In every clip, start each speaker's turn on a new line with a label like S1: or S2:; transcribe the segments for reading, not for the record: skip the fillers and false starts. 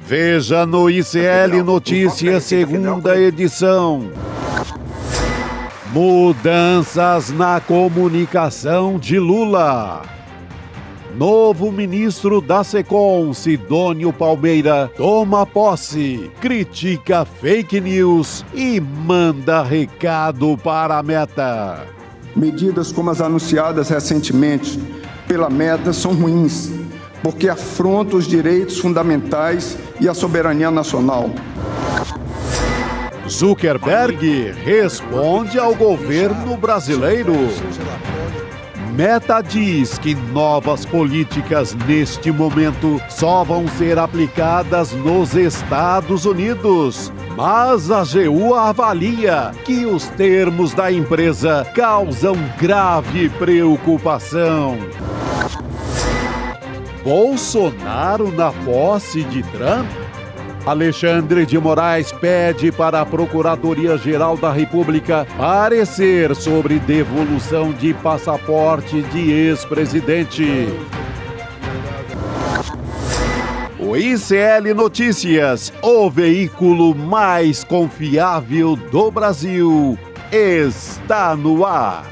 S1: Veja no ICL Notícias, segunda edição. Mudanças na comunicação de Lula. Novo ministro da SECOM, Sidônio Palmeira, toma posse, critica fake news e manda recado para a Meta.
S2: Medidas como as anunciadas recentemente pela Meta são ruins, porque afrontam os direitos fundamentais e a soberania nacional.
S1: Zuckerberg responde ao governo brasileiro. Meta diz que novas políticas neste momento só vão ser aplicadas nos Estados Unidos. Mas a AGU avalia que os termos da empresa causam grave preocupação. Bolsonaro na posse de Trump? Alexandre de Moraes pede para a Procuradoria-Geral da República parecer sobre devolução de passaporte de ex-presidente. O ICL Notícias, o veículo mais confiável do Brasil, está no ar.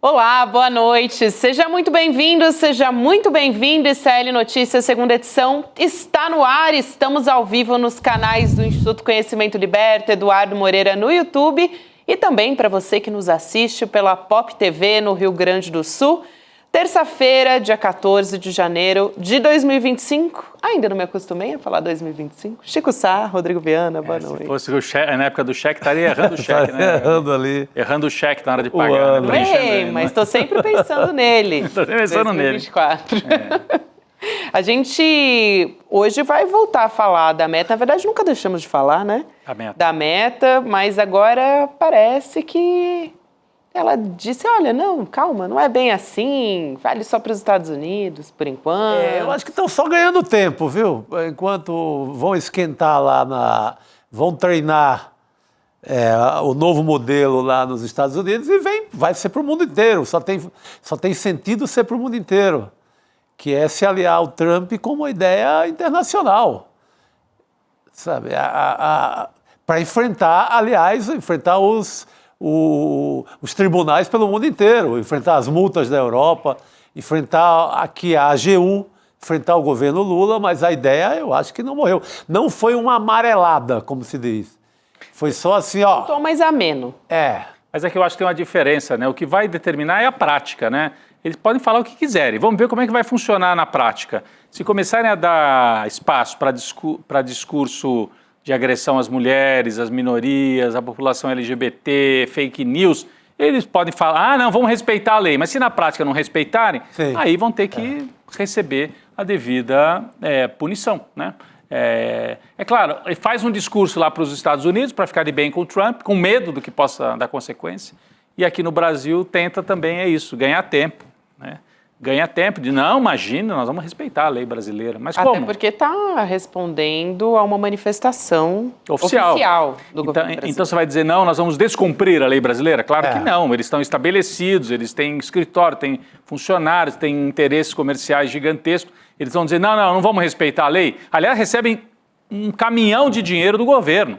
S3: Olá, boa noite. Seja muito bem-vindo, seja muito bem-vindo. ICL Notícias, segunda edição, está no ar. Estamos ao vivo nos canais do Instituto Conhecimento Liberta, Eduardo Moreira no YouTube e também para você que nos assiste pela Pop TV no Rio Grande do Sul. Terça-feira, dia 14 de janeiro de 2025. Ainda não me acostumei a falar 2025. Chico Sá, Rodrigo Viana, boa noite.
S4: Se fosse na época do cheque, estaria errando o cheque, né?
S5: Errando ali.
S4: Errando o cheque na hora de pagar.
S3: Né? Mas estou sempre pensando nele.
S4: Estou sempre pensando
S3: 2024. A gente hoje vai voltar a falar da Meta. Na verdade, nunca deixamos de falar, né? Da Meta, mas agora parece que ela disse, olha, não, calma, não é bem assim, vale só para os Estados Unidos, por enquanto.
S5: Eu acho que estão só ganhando tempo, viu? Enquanto vão esquentar lá, vão treinar o novo modelo lá nos Estados Unidos e vai ser para o mundo inteiro, só tem sentido ser para o mundo inteiro, que é se aliar ao Trump com uma ideia internacional, sabe? Para enfrentar os tribunais pelo mundo inteiro, enfrentar as multas da Europa, enfrentar aqui a AGU, enfrentar o governo Lula, mas a ideia eu acho que não morreu. Não foi uma amarelada, como se diz. Foi só assim, ó...
S3: Um tom mais ameno.
S4: Mas é que eu acho que tem uma diferença, né? O que vai determinar é a prática, né? Eles podem falar o que quiserem. Vamos ver como é que vai funcionar na prática. Se começarem a dar espaço para discurso de agressão às mulheres, às minorias, à população LGBT, fake news, eles podem falar, não, vamos respeitar a lei, mas se na prática não respeitarem, aí vão ter que receber a devida punição, né? É claro, ele faz um discurso lá para os Estados Unidos para ficar de bem com o Trump, com medo do que possa dar consequência, e aqui no Brasil tenta também ganhar tempo, né? Ganha tempo de, não, imagina, nós vamos respeitar a lei brasileira. Mas como?
S3: Até porque está respondendo a uma manifestação oficial do governo brasileiro.
S4: Então você vai dizer, não, nós vamos descumprir a lei brasileira? Claro que não, eles estão estabelecidos, eles têm escritório, têm funcionários, têm interesses comerciais gigantescos. Eles vão dizer, não vamos respeitar a lei. Aliás, recebem um caminhão de dinheiro do governo.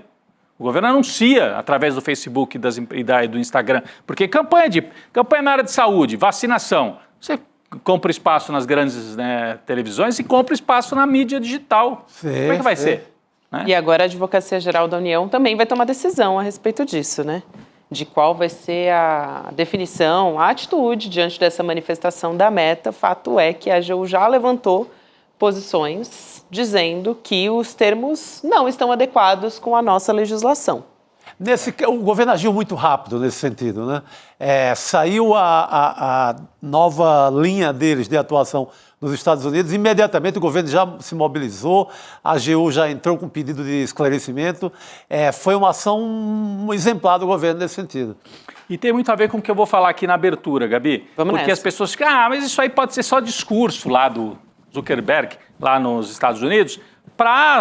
S4: O governo anuncia através do Facebook e do Instagram, porque campanha na área de saúde, vacinação, você compra espaço nas grandes televisões e compra espaço na mídia digital. Como é que vai ser? Né?
S3: E agora a Advocacia Geral da União também vai tomar decisão a respeito disso, né? De qual vai ser a definição, a atitude diante dessa manifestação da Meta. Fato é que a AGU já levantou posições dizendo que os termos não estão adequados com a nossa legislação.
S5: O governo agiu muito rápido nesse sentido, né? Saiu a nova linha deles de atuação nos Estados Unidos, imediatamente o governo já se mobilizou, a AGU já entrou com pedido de esclarecimento, foi uma ação exemplar do governo nesse sentido.
S4: E tem muito a ver com o que eu vou falar aqui na abertura, Gabi. Porque as pessoas ficam, mas isso aí pode ser só discurso lá do Zuckerberg, lá nos Estados Unidos,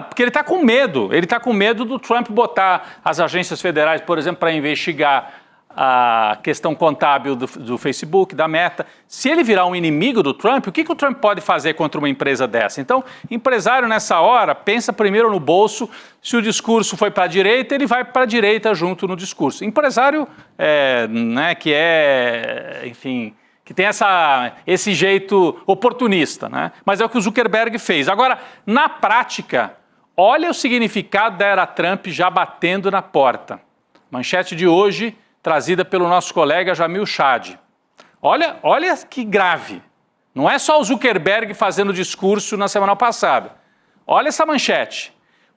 S4: porque ele está com medo. Ele está com medo do Trump botar as agências federais, por exemplo, para investigar a questão contábil do Facebook, da Meta. Se ele virar um inimigo do Trump, o que o Trump pode fazer contra uma empresa dessa? Então, empresário nessa hora pensa primeiro no bolso. Se o discurso foi para a direita, ele vai para a direita junto no discurso. Empresário enfim, que tem esse jeito oportunista, né? Mas é o que o Zuckerberg fez. Agora, na prática, olha o significado da era Trump já batendo na porta. Manchete de hoje, trazida pelo nosso colega Jamil Chad. Olha que grave. Não é só o Zuckerberg fazendo discurso na semana passada. Olha essa manchete.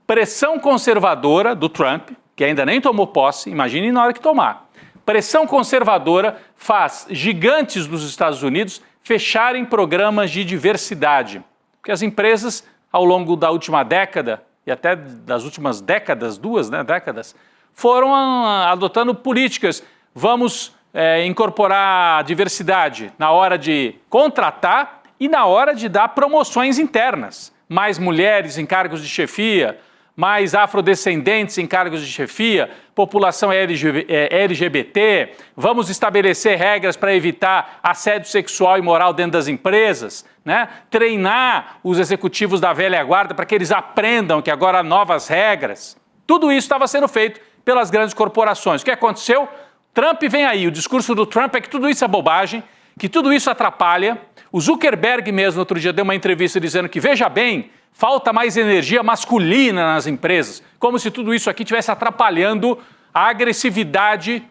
S4: Pressão conservadora do Trump, que ainda nem tomou posse, imagine na hora que tomar. Pressão conservadora faz gigantes dos Estados Unidos fecharem programas de diversidade. Porque as empresas, ao longo da última década, e até das últimas décadas, décadas, foram adotando políticas. Vamos incorporar diversidade na hora de contratar e na hora de dar promoções internas. Mais mulheres em cargos de chefia, mais afrodescendentes em cargos de chefia, população LGBT. Vamos estabelecer regras para evitar assédio sexual e moral dentro das empresas, né? Treinar os executivos da velha guarda para que eles aprendam que agora há novas regras. Tudo isso estava sendo feito pelas grandes corporações. O que aconteceu? Trump vem aí. O discurso do Trump é que tudo isso é bobagem, que tudo isso atrapalha. O Zuckerberg mesmo, outro dia, deu uma entrevista dizendo que, veja bem, falta mais energia masculina nas empresas, como se tudo isso aqui estivesse atrapalhando a agressividade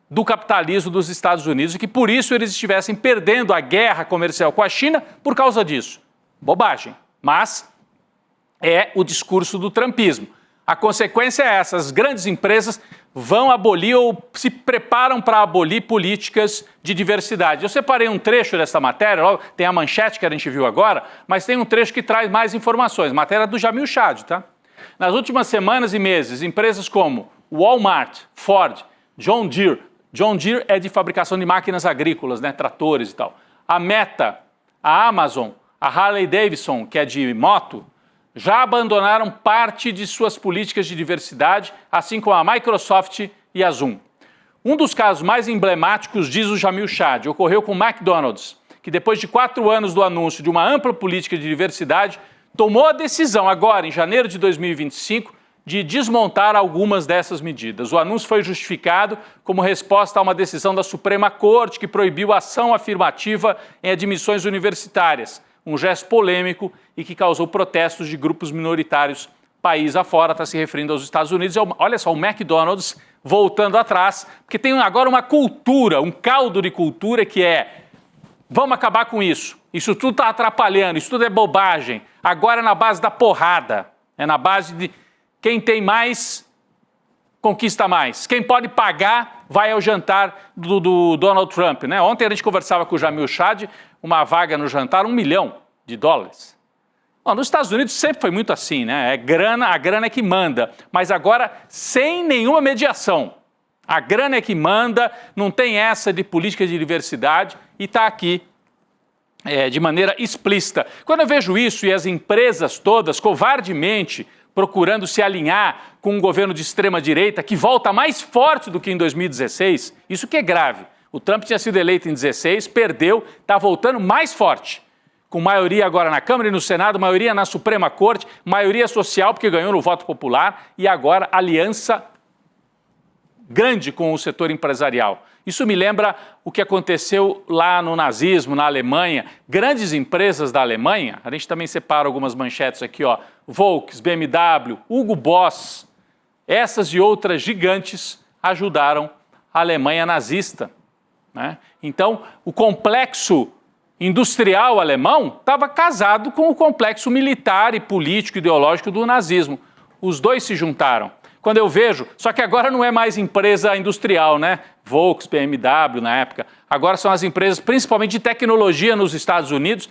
S4: do capitalismo dos Estados Unidos e que, por isso, eles estivessem perdendo a guerra comercial com a China por causa disso. Bobagem. Mas é o discurso do trumpismo. A consequência é essa, as grandes empresas vão abolir ou se preparam para abolir políticas de diversidade. Eu separei um trecho dessa matéria, tem a manchete que a gente viu agora, mas tem um trecho que traz mais informações, matéria do Jamil Chad, tá? Nas últimas semanas e meses, empresas como Walmart, Ford, John Deere é de fabricação de máquinas agrícolas, né, tratores e tal, a Meta, a Amazon, a Harley Davidson, que é de moto, já abandonaram parte de suas políticas de diversidade, assim como a Microsoft e a Zoom. Um dos casos mais emblemáticos, diz o Jamil Chad, ocorreu com o McDonald's, que depois de 4 anos do anúncio de uma ampla política de diversidade, tomou a decisão agora, em janeiro de 2025, de desmontar algumas dessas medidas. O anúncio foi justificado como resposta a uma decisão da Suprema Corte que proibiu a ação afirmativa em admissões universitárias, um gesto polêmico e que causou protestos de grupos minoritários país afora, está se referindo aos Estados Unidos. Olha só, o McDonald's voltando atrás, porque tem agora uma cultura, um caldo de cultura que é, vamos acabar com isso tudo está atrapalhando, isso tudo é bobagem, agora é na base da porrada, é na base de quem tem mais, conquista mais, quem pode pagar vai ao jantar do Donald Trump, né? Ontem a gente conversava com o Jamil Chad, uma vaga no jantar, $1 milhão. Bom, nos Estados Unidos sempre foi muito assim, né? A grana é que manda, mas agora sem nenhuma mediação. A grana é que manda, não tem essa de política de diversidade e está aqui de maneira explícita. Quando eu vejo isso e as empresas todas covardemente procurando se alinhar com um governo de extrema-direita que volta mais forte do que em 2016, isso que é grave. O Trump tinha sido eleito em 2016, perdeu, está voltando mais forte. Com maioria agora na Câmara e no Senado, maioria na Suprema Corte, maioria social, porque ganhou no voto popular, e agora aliança grande com o setor empresarial. Isso me lembra o que aconteceu lá no nazismo, na Alemanha. Grandes empresas da Alemanha, a gente também separa algumas manchetes aqui, ó, Volks, BMW, Hugo Boss, essas e outras gigantes ajudaram a Alemanha nazista, né? Então, o complexo industrial alemão estava casado com o complexo militar e político ideológico do nazismo. Os dois se juntaram. Quando eu vejo, só que agora não é mais empresa industrial, né? Volks, BMW na época. Agora são as empresas, principalmente de tecnologia nos Estados Unidos,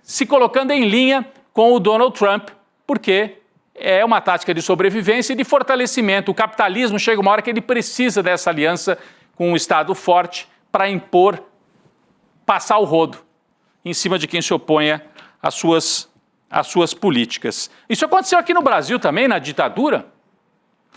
S4: se colocando em linha com o Donald Trump, porque é uma tática de sobrevivência e de fortalecimento. O capitalismo chega uma hora que ele precisa dessa aliança com um Estado forte para impor, passar o rodo em cima de quem se oponha às suas políticas. Isso aconteceu aqui no Brasil também, na ditadura.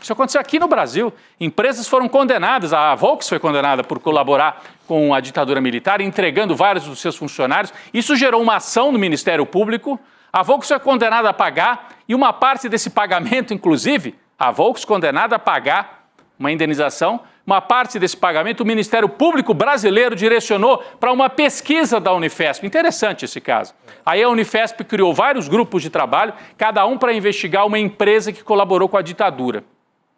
S4: Isso aconteceu aqui no Brasil. Empresas foram condenadas, a Volks foi condenada por colaborar com a ditadura militar, entregando vários dos seus funcionários. Isso gerou uma ação no Ministério Público. A Volks foi condenada a pagar, e uma parte desse pagamento, inclusive, a Volks condenada a pagar uma indenização, uma parte desse pagamento o Ministério Público brasileiro direcionou para uma pesquisa da Unifesp. Interessante esse caso. Aí a Unifesp criou vários grupos de trabalho, cada um para investigar uma empresa que colaborou com a ditadura,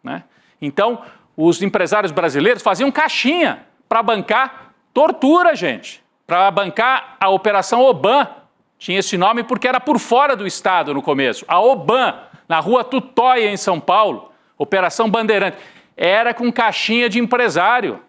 S4: né? Então, os empresários brasileiros faziam caixinha para bancar tortura, gente, para bancar a Operação Oban. Tinha esse nome porque era por fora do Estado no começo. A Oban, na rua Tutóia, em São Paulo, Operação Bandeirante. Era com caixinha de empresário,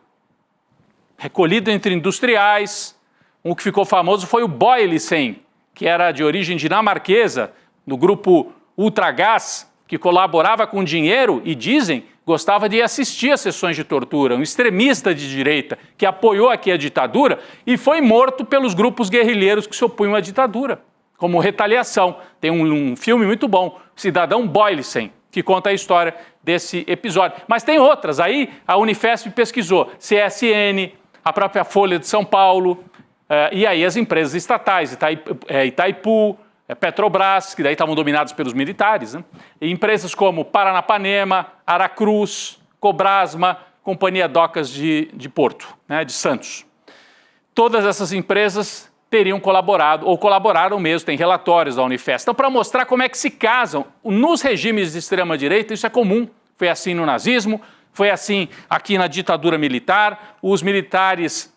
S4: recolhido entre industriais. Um que ficou famoso foi o Boylissen, que era de origem dinamarquesa, do grupo Ultragás, que colaborava com dinheiro e, dizem, gostava de assistir às sessões de tortura. Um extremista de direita que apoiou aqui a ditadura e foi morto pelos grupos guerrilheiros que se opunham à ditadura, como retaliação. Tem um filme muito bom, Cidadão Boylissen, que conta a história desse episódio. Mas tem outras. Aí a Unifesp pesquisou CSN, a própria Folha de São Paulo, e aí as empresas estatais, Itaipu, Petrobras, que daí estavam dominados pelos militares, né? E empresas como Paranapanema, Aracruz, Cobrasma, Companhia Docas de Porto, né, de Santos. Todas essas empresas teriam colaborado, ou colaboraram mesmo, tem relatórios da Unifesp. Então, para mostrar como é que se casam, nos regimes de extrema-direita, isso é comum. Foi assim no nazismo, foi assim aqui na ditadura militar. Os militares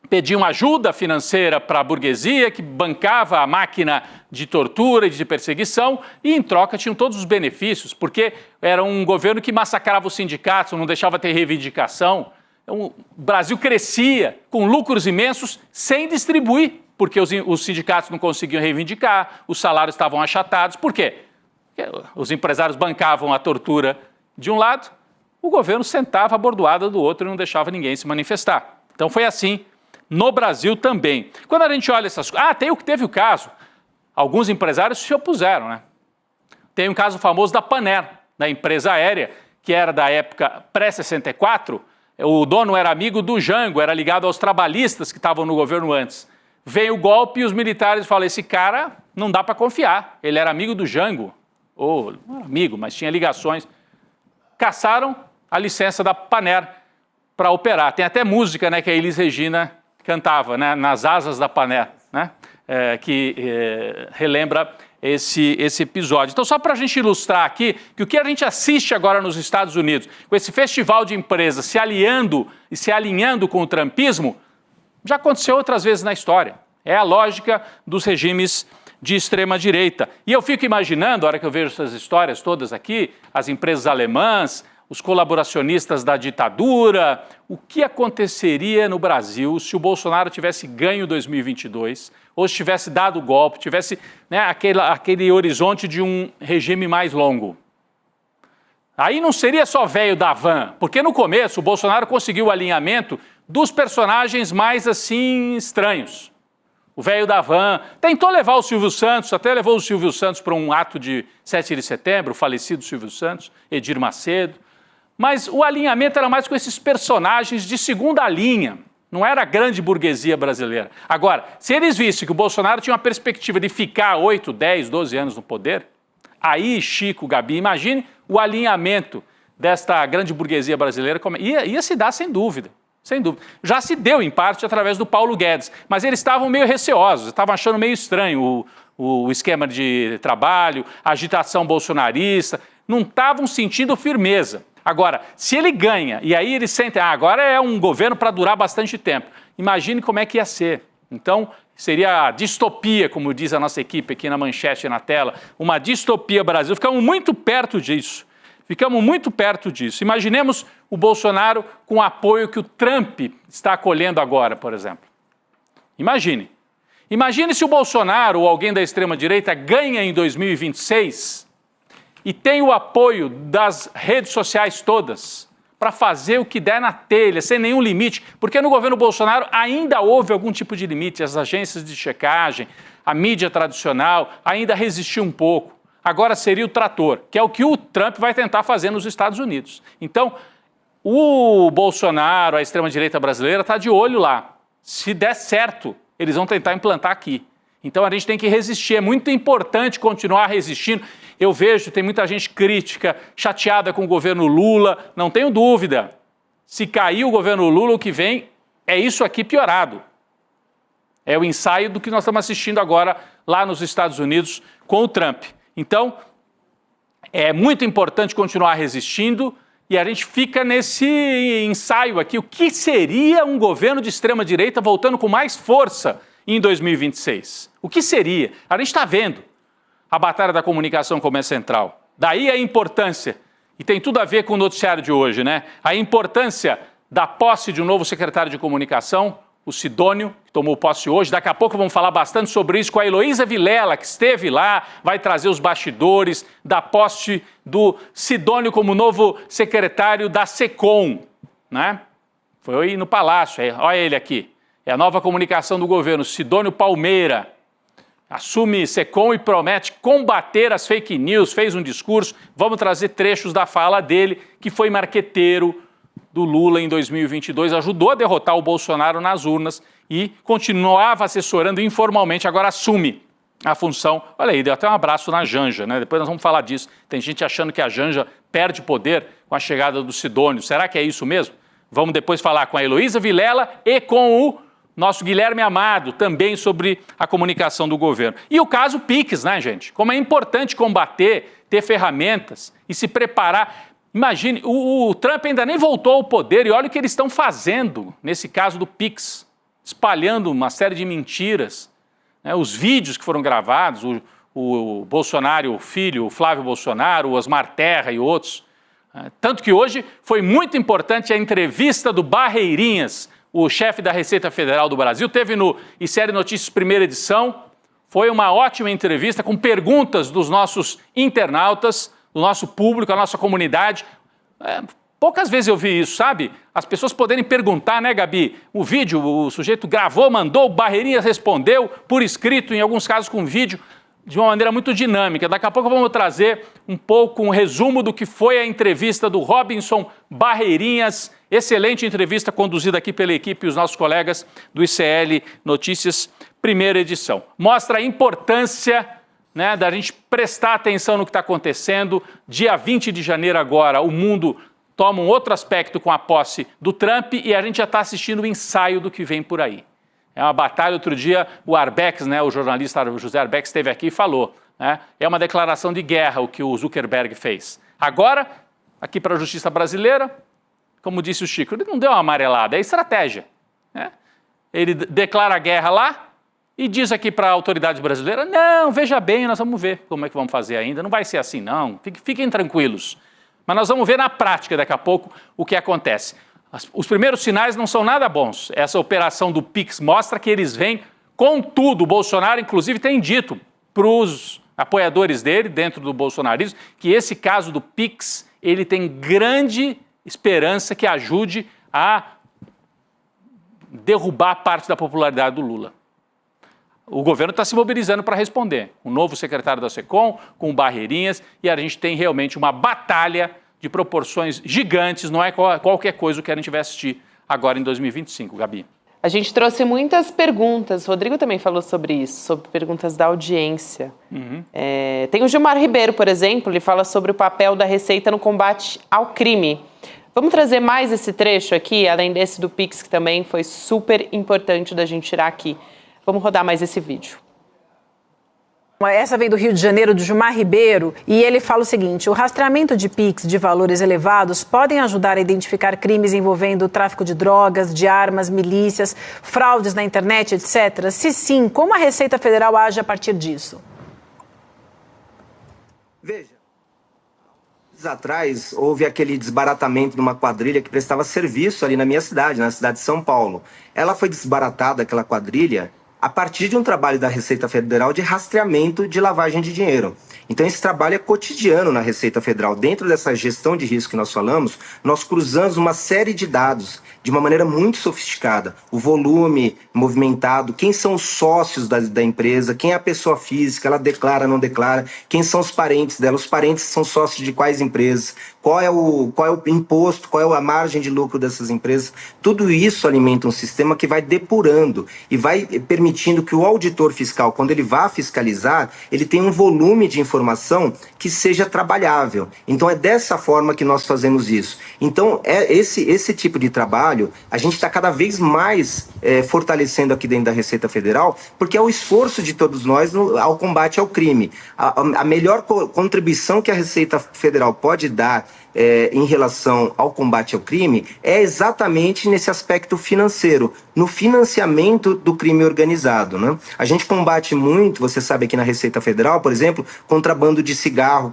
S4: pediam ajuda financeira para a burguesia, que bancava a máquina de tortura e de perseguição, e em troca tinham todos os benefícios, porque era um governo que massacrava os sindicatos, não deixava ter reivindicação. O Brasil crescia com lucros imensos sem distribuir, porque os sindicatos não conseguiam reivindicar, os salários estavam achatados. Por quê? Porque os empresários bancavam a tortura de um lado, o governo sentava a bordoada do outro e não deixava ninguém se manifestar. Então foi assim no Brasil também. Quando a gente olha essas coisas... teve o caso, alguns empresários se opuseram, né? Tem um caso famoso da Paner, da empresa aérea, que era da época pré-64, o dono era amigo do Jango, era ligado aos trabalhistas que estavam no governo antes. Veio o golpe e os militares falaram, esse cara não dá para confiar, ele era amigo do Jango, ou não era amigo, mas tinha ligações. Cassaram a licença da Paner para operar. Tem até música, né, que a Elis Regina cantava, né, Nas Asas da Paner, né, que relembra esse episódio. Então, só para a gente ilustrar aqui que o que a gente assiste agora nos Estados Unidos, com esse festival de empresas se aliando e se alinhando com o trumpismo, já aconteceu outras vezes na história. É a lógica dos regimes de extrema-direita. E eu fico imaginando, a hora que eu vejo essas histórias todas aqui, as empresas alemãs, os colaboracionistas da ditadura, o que aconteceria no Brasil se o Bolsonaro tivesse ganho 2022, ou se tivesse dado o golpe, tivesse, né, aquele horizonte de um regime mais longo. Aí não seria só velho da van, porque no começo o Bolsonaro conseguiu o alinhamento dos personagens mais assim estranhos. O velho da van tentou levar o Silvio Santos, até levou o Silvio Santos para um ato de 7 de setembro, o falecido Silvio Santos, Edir Macedo. Mas o alinhamento era mais com esses personagens de segunda linha, não era a grande burguesia brasileira. Agora, se eles vissem que o Bolsonaro tinha uma perspectiva de ficar 8, 10, 12 anos no poder, aí, Chico, Gabi, imagine o alinhamento desta grande burguesia brasileira, ia se dar sem dúvida. Sem dúvida. Já se deu, em parte, através do Paulo Guedes, mas eles estavam meio receosos, estavam achando meio estranho o esquema de trabalho, a agitação bolsonarista, não estavam sentindo firmeza. Agora, se ele ganha, e aí eles sentem, agora é um governo para durar bastante tempo, imagine como é que ia ser. Então, seria a distopia, como diz a nossa equipe aqui na manchete e na tela, uma distopia Brasil. Ficamos muito perto disso. Ficamos muito perto disso. Imaginemos o Bolsonaro com o apoio que o Trump está acolhendo agora, por exemplo. Imagine. Imagine se o Bolsonaro ou alguém da extrema-direita ganha em 2026 e tem o apoio das redes sociais todas para fazer o que der na telha, sem nenhum limite, porque no governo Bolsonaro ainda houve algum tipo de limite, as agências de checagem, a mídia tradicional ainda resistiu um pouco. agora seria o trator, que é o que o Trump vai tentar fazer nos Estados Unidos. Então, o Bolsonaro, a extrema-direita brasileira, está de olho lá. Se der certo, eles vão tentar implantar aqui. Então a gente tem que resistir, é muito importante continuar resistindo. Eu vejo, tem muita gente crítica, chateada com o governo Lula, não tenho dúvida. Se cair o governo Lula, o que vem é isso aqui piorado. É o ensaio do que nós estamos assistindo agora lá nos Estados Unidos com o Trump. Então, é muito importante continuar resistindo e a gente fica nesse ensaio aqui. O que seria um governo de extrema-direita voltando com mais força em 2026? O que seria? A gente está vendo a batalha da comunicação como é central. Daí a importância, e tem tudo a ver com o noticiário de hoje, né? A importância da posse de um novo secretário de comunicação, o Sidônio, que tomou posse hoje. Daqui a pouco vamos falar bastante sobre isso com a Heloísa Vilela, que esteve lá, vai trazer os bastidores da posse do Sidônio como novo secretário da SECOM, né? Foi no Palácio, olha ele aqui. É a nova comunicação do governo, Sidônio Palmeira. Assume SECOM e promete combater as fake news, fez um discurso. Vamos trazer trechos da fala dele, que foi marqueteiro do Lula em 2022, ajudou a derrotar o Bolsonaro nas urnas e continuava assessorando informalmente, agora assume a função. Olha aí, deu até um abraço na Janja, né? Depois nós vamos falar disso. Tem gente achando que a Janja perde poder com a chegada do Sidônio. Será que é isso mesmo? Vamos depois falar com a Heloísa Vilela e com o nosso Guilherme Amado, também sobre a comunicação do governo. E o caso Pix, né, gente? Como é importante combater, ter ferramentas e se preparar. Imagine, o Trump ainda nem voltou ao poder e olha o que eles estão fazendo nesse caso do Pix, espalhando uma série de mentiras, né? Os vídeos que foram gravados, o Bolsonaro, o filho, o Flávio Bolsonaro, o Osmar Terra e outros. Tanto que hoje foi muito importante a entrevista do Barreirinhas, o chefe da Receita Federal do Brasil, teve no ICL Notícias primeira edição. Foi uma ótima entrevista com perguntas dos nossos internautas, do nosso público, a nossa comunidade. Poucas vezes eu vi isso, sabe? As pessoas poderem perguntar, né, Gabi? O vídeo, o sujeito gravou, mandou, o Barreirinhas respondeu por escrito, em alguns casos com vídeo, de uma maneira muito dinâmica. Daqui a pouco vamos trazer um resumo do que foi a entrevista do Robinson Barreirinhas. Excelente entrevista conduzida aqui pela equipe e os nossos colegas do ICL Notícias, primeira edição. Mostra a importância, né, da gente prestar atenção no que está acontecendo. Dia 20 de janeiro agora, o mundo toma um outro aspecto com a posse do Trump e a gente já está assistindo o ensaio do que vem por aí. É uma batalha. Outro dia o Arbex, né, o jornalista José Arbex esteve aqui e falou, né, é uma declaração de guerra o que o Zuckerberg fez. Agora, aqui para a justiça brasileira, como disse o Chico, ele não deu uma amarelada, é estratégia, né? Ele declara a guerra lá e diz aqui para a autoridade brasileira, não, veja bem, nós vamos ver como é que vamos fazer ainda, não vai ser assim não, fiquem tranquilos. Mas nós vamos ver na prática daqui a pouco o que acontece. Os primeiros sinais não são nada bons. Essa operação do Pix mostra que eles vêm com tudo. O Bolsonaro, inclusive, tem dito para os apoiadores dele, dentro do bolsonarismo, que esse caso do Pix, ele tem grande esperança que ajude a derrubar parte da popularidade do Lula. O governo está se mobilizando para responder. O novo secretário da SECOM, com o Barreirinhas, e a gente tem realmente uma batalha de proporções gigantes, não é qualquer coisa que a gente vai assistir agora em 2025, Gabi.
S3: A gente trouxe muitas perguntas, o Rodrigo também falou sobre isso, sobre perguntas da audiência. Tem o Gilmar Ribeiro, por exemplo, ele fala sobre o papel da Receita no combate ao crime. Vamos trazer mais esse trecho aqui, além desse do Pix, que também foi super importante da gente tirar aqui. Vamos rodar mais esse vídeo.
S6: Essa vem do Rio de Janeiro, do Gilmar Ribeiro, e ele fala o seguinte: o rastreamento de Pix de valores elevados podem ajudar a identificar crimes envolvendo tráfico de drogas, de armas, milícias, fraudes na internet, etc. Se sim, como a Receita Federal age a partir disso?
S7: Veja, anos atrás houve aquele desbaratamento de uma quadrilha que prestava serviço ali na minha cidade, na cidade de São Paulo. Ela foi desbaratada, aquela quadrilha, a partir de um trabalho da Receita Federal de rastreamento de lavagem de dinheiro. Então, esse trabalho é cotidiano na Receita Federal. Dentro dessa gestão de risco que nós falamos, nós cruzamos uma série de dados de uma maneira muito sofisticada. O volume movimentado, quem são os sócios da empresa, quem é a pessoa física, ela declara, não declara, quem são os parentes dela, os parentes são sócios de quais empresas, qual é o imposto, qual é a margem de lucro dessas empresas. Tudo isso alimenta um sistema que vai depurando e vai permitindo que o auditor fiscal, quando ele vá fiscalizar, ele tenha um volume de informação que seja trabalhável. Então é dessa forma que nós fazemos isso. Então esse tipo de trabalho a gente está cada vez mais fortalecendo aqui dentro da Receita Federal, porque é o esforço de todos nós ao combate ao crime. A melhor contribuição que a Receita Federal pode dar em relação ao combate ao crime é exatamente nesse aspecto financeiro, no financiamento do crime organizado, né? A gente combate muito, você sabe, aqui na Receita Federal, por exemplo, contrabando de cigarro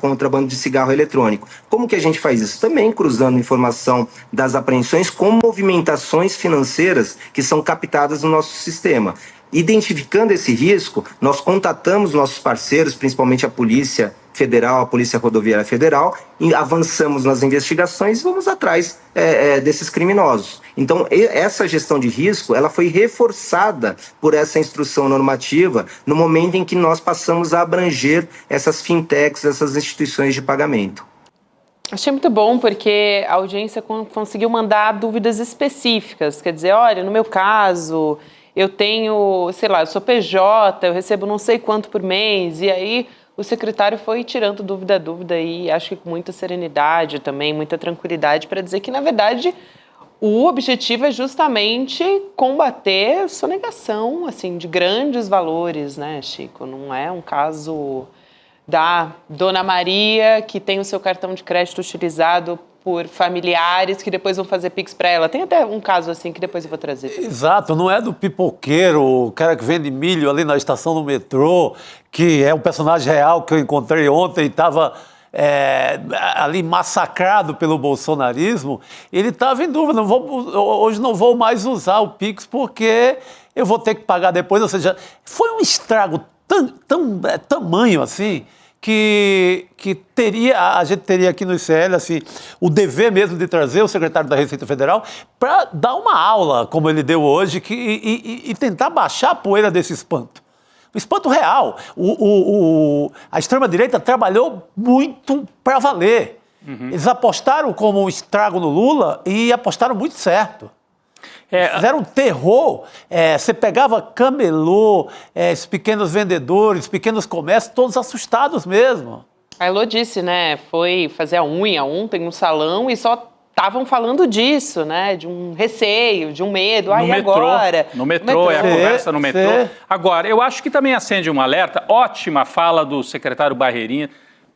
S7: eletrônico. Como que a gente faz isso? Também cruzando informação das apreensões com movimentações financeiras que são captadas no nosso sistema. Identificando esse risco, nós contatamos nossos parceiros, principalmente a Polícia Federal, a Polícia Rodoviária Federal, e avançamos nas investigações e vamos atrás desses criminosos. Então, essa gestão de risco, ela foi reforçada por essa instrução normativa no momento em que nós passamos a abranger essas fintechs, essas instituições de pagamento.
S3: Achei muito bom, porque a audiência conseguiu mandar dúvidas específicas. Quer dizer, olha, no meu caso, eu tenho, sei lá, eu sou PJ, eu recebo não sei quanto por mês, e aí o secretário foi tirando dúvida a dúvida e acho que com muita serenidade também, muita tranquilidade, para dizer que, na verdade, o objetivo é justamente combater sonegação, assim, de grandes valores, né, Chico? Não é um caso da Dona Maria que tem o seu cartão de crédito utilizado por familiares que depois vão fazer Pix para ela. Tem até um caso assim que depois eu vou trazer.
S5: Exato, não é do pipoqueiro, o cara que vende milho ali na estação do metrô, que é um personagem real que eu encontrei ontem e estava ali massacrado pelo bolsonarismo. Ele estava em dúvida, hoje não vou mais usar o Pix porque eu vou ter que pagar depois. Ou seja, foi um estrago tamanho assim, que a gente teria aqui no ICL assim, o dever mesmo de trazer o secretário da Receita Federal para dar uma aula, como ele deu hoje, e tentar baixar a poeira desse espanto. O espanto real. A extrema-direita trabalhou muito para valer. Uhum. Eles apostaram como um estrago no Lula e apostaram muito certo. Fizeram um terror. Você pegava camelô, esses pequenos vendedores, pequenos comércios, todos assustados mesmo.
S3: A Elô disse, né? Foi fazer a unha ontem no salão e só estavam falando disso, né? De um receio, de um medo. Aí agora?
S4: No metrô, é a conversa no metrô. Agora, eu acho que também acende um alerta. Ótima fala do secretário Barreirinha.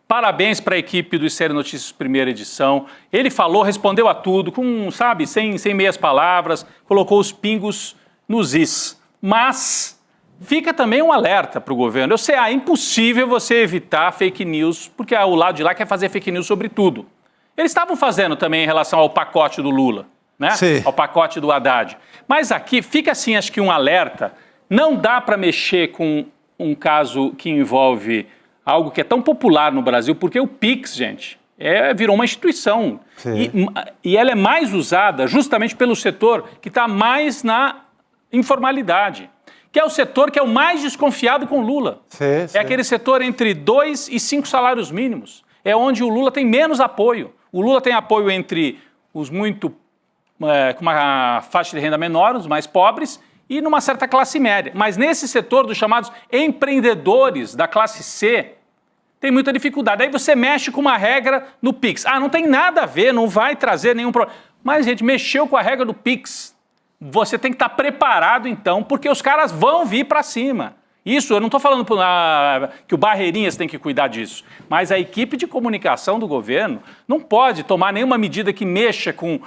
S4: Parabéns para a equipe do ICL Notícias Primeira Edição. Ele falou, respondeu a tudo, sem meias palavras, colocou os pingos nos is. Mas fica também um alerta para o governo. Eu sei, é impossível você evitar fake news, porque o lado de lá quer fazer fake news sobre tudo. Eles estavam fazendo também em relação ao pacote do Lula, né?
S5: Sim.
S4: Ao pacote do Haddad. Mas aqui fica assim, acho que um alerta. Não dá para mexer com um caso que envolve algo que é tão popular no Brasil, porque o Pix, gente, virou uma instituição. E ela é mais usada justamente pelo setor que está mais na informalidade, que é o setor que é o mais desconfiado com Lula. Aquele setor entre 2 e 5 salários mínimos. É onde o Lula tem menos apoio. O Lula tem apoio entre os com uma faixa de renda menor, os mais pobres, e numa certa classe média. Mas nesse setor dos chamados empreendedores da classe C, tem muita dificuldade. Aí você mexe com uma regra no Pix. Não tem nada a ver, não vai trazer nenhum problema. Mas, gente, mexeu com a regra do Pix. Você tem que estar preparado, então, porque os caras vão vir para cima. Isso, eu não estou falando que o Barreirinhas tem que cuidar disso, mas a equipe de comunicação do governo não pode tomar nenhuma medida que mexa com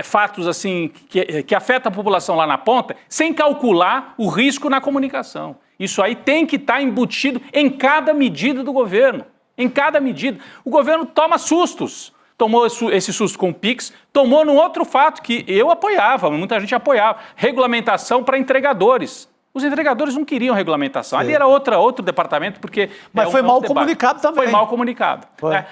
S4: fatos assim que afetam a população lá na ponta, sem calcular o risco na comunicação. Isso aí tem que estar embutido em cada medida do governo, em cada medida. O governo toma sustos. Tomou esse susto com o Pix, tomou num outro fato que eu apoiava, muita gente apoiava, regulamentação para entregadores. Os entregadores não queriam regulamentação. Ali era outro departamento, porque...
S5: Mas foi mal comunicado também.
S4: Foi mal comunicado.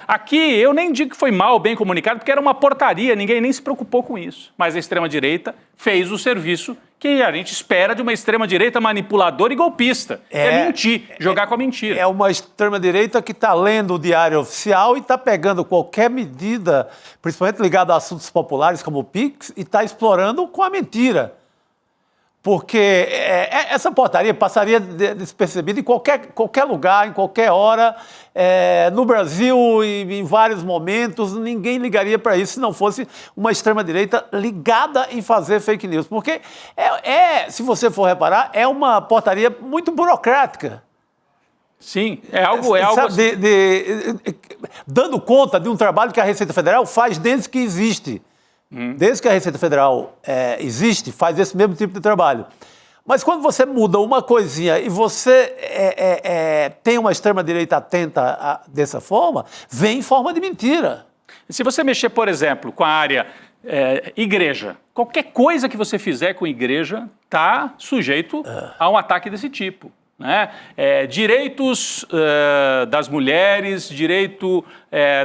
S4: Aqui, eu nem digo que foi mal, bem comunicado, porque era uma portaria, ninguém nem se preocupou com isso. Mas a extrema-direita fez o serviço que a gente espera de uma extrema-direita manipuladora e golpista. É mentir, jogar com a mentira.
S5: É uma extrema-direita que está lendo o Diário Oficial e está pegando qualquer medida, principalmente ligada a assuntos populares como o PIX, e está explorando com a mentira. Porque essa portaria passaria despercebida em qualquer lugar, em qualquer hora, no Brasil e em vários momentos, ninguém ligaria para isso se não fosse uma extrema-direita ligada em fazer fake news. Porque, se você for reparar, é uma portaria muito burocrática.
S4: Sim, é algo
S5: sabe, dando conta de um trabalho que a Receita Federal faz desde que existe. Desde que a Receita Federal existe, faz esse mesmo tipo de trabalho. Mas quando você muda uma coisinha e você tem uma extrema-direita atenta dessa forma, vem em forma de mentira.
S4: Se você mexer, por exemplo, com a área igreja, qualquer coisa que você fizer com igreja está sujeito a um ataque desse tipo. Né? Direitos das mulheres, direito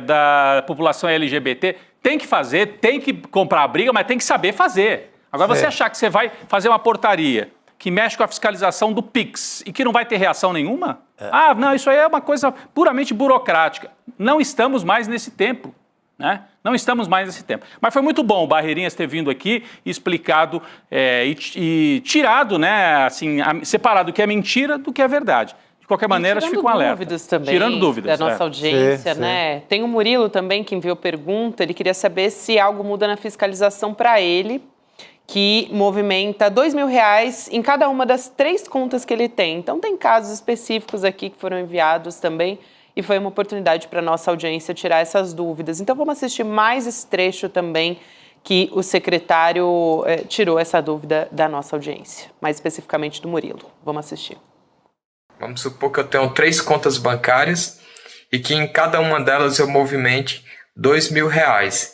S4: da população LGBT... Tem que fazer, tem que comprar a briga, mas tem que saber fazer. Agora, você achar que você vai fazer uma portaria que mexe com a fiscalização do PIX e que não vai ter reação nenhuma? Ah, não, isso aí é uma coisa puramente burocrática. Não estamos mais nesse tempo, né? Não estamos mais nesse tempo. Mas foi muito bom o Barreirinhas ter vindo aqui e explicado e tirado, né, assim, separado o que é mentira do que é verdade. De qualquer maneira, acho que fica um alerta.
S3: Tirando dúvidas da nossa audiência, né? Tem o Murilo também que enviou pergunta, ele queria saber se algo muda na fiscalização para ele, que movimenta R$2.000 em cada uma das 3 contas que ele tem. Então tem casos específicos aqui que foram enviados também e foi uma oportunidade para a nossa audiência tirar essas dúvidas. Então vamos assistir mais esse trecho também que o secretário tirou essa dúvida da nossa audiência, mais especificamente do Murilo. Vamos assistir.
S8: Vamos supor que eu tenho 3 contas bancárias e que em cada uma delas eu movimente R$2.000,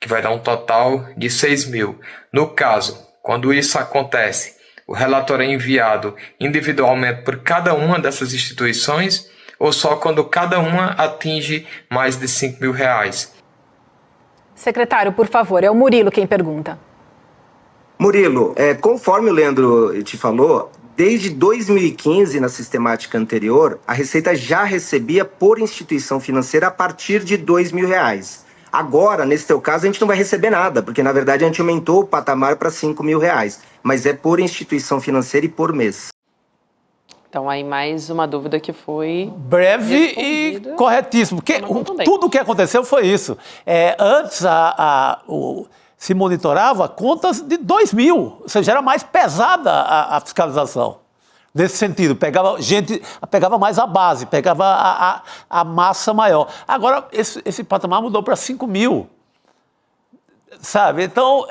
S8: que vai dar um total de 6.000. No caso, quando isso acontece, o relatório é enviado individualmente por cada uma dessas instituições ou só quando cada uma atinge mais de R$5.000?
S6: Secretário, por favor, é o Murilo quem pergunta.
S7: Murilo, conforme o Leandro te falou, desde 2015, na sistemática anterior, a Receita já recebia por instituição financeira a partir de R$2.000. Agora, nesse teu caso, a gente não vai receber nada, porque na verdade a gente aumentou o patamar para R$5.000, mas é por instituição financeira e por mês.
S3: Então aí mais uma dúvida que foi
S5: breve e corretíssimo, porque tudo o que aconteceu foi isso. Antes se monitorava contas de 2.000, ou seja, era mais pesada a fiscalização. Nesse sentido, pegava mais a base, pegava a massa maior. Agora, esse patamar mudou para 5.000, sabe? Então,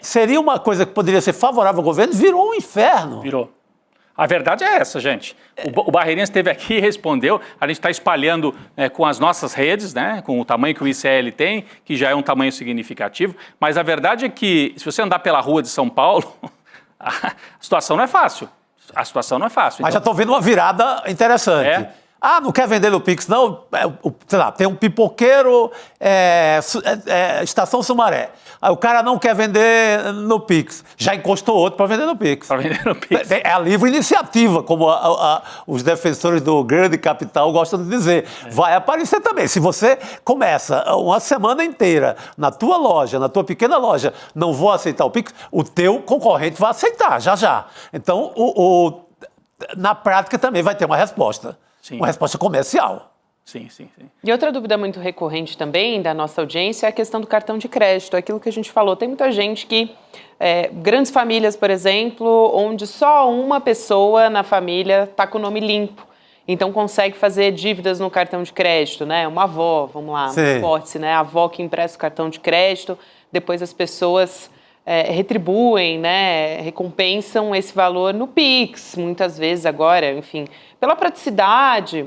S5: seria uma coisa que poderia ser favorável ao governo, virou um inferno.
S4: Virou. A verdade é essa, gente. O Barreirinhas esteve aqui e respondeu. A gente está espalhando com as nossas redes, né, com o tamanho que o ICL tem, que já é um tamanho significativo. Mas a verdade é que, se você andar pela rua de São Paulo, a situação não é fácil. A situação não é fácil.
S5: Mas já estou vendo uma virada interessante. Ah, não quer vender no Pix, não? Sei lá, tem um pipoqueiro, Estação Sumaré. Aí o cara não quer vender no Pix. Já encostou outro para vender no Pix.
S4: Para vender no Pix.
S5: É a livre iniciativa, como os defensores do grande capital gostam de dizer. Vai aparecer também. Se você começa uma semana inteira na tua loja, na tua pequena loja, não vou aceitar o Pix, o teu concorrente vai aceitar, já. Então, na prática também vai ter uma resposta. Sim. Uma resposta comercial.
S4: Sim.
S3: E outra dúvida muito recorrente também da nossa audiência é a questão do cartão de crédito. Aquilo que a gente falou, tem muita gente que, grandes famílias, por exemplo, onde só uma pessoa na família está com o nome limpo. Então consegue fazer dívidas no cartão de crédito, né? Uma avó, vamos lá, uma hipótese, né? A avó que empresta o cartão de crédito, depois as pessoas retribuem, né? Recompensam esse valor no Pix, muitas vezes agora, enfim. Pela praticidade,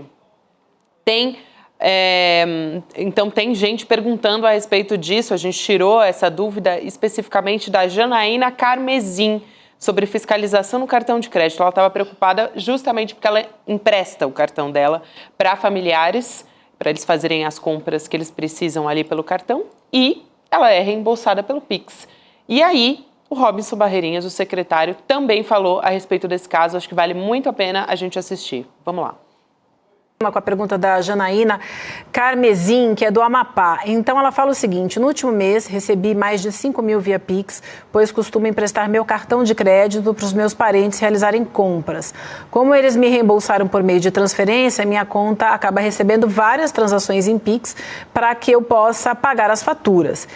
S3: então tem gente perguntando a respeito disso, a gente tirou essa dúvida especificamente da Janaína Carmesim, sobre fiscalização no cartão de crédito. Ela estava preocupada justamente porque ela empresta o cartão dela para familiares, para eles fazerem as compras que eles precisam ali pelo cartão, e ela é reembolsada pelo Pix. E aí, o Robinson Barreirinhas, o secretário, também falou a respeito desse caso. Acho que vale muito a pena a gente assistir. Vamos lá.
S6: Com a pergunta da Janaína Carmezin, que é do Amapá. Então, ela fala o seguinte: no último mês, recebi mais de 5 mil via Pix, pois costumo emprestar meu cartão de crédito para os meus parentes realizarem compras. Como eles me reembolsaram por meio de transferência, minha conta acaba recebendo várias transações em Pix para que eu possa pagar as faturas.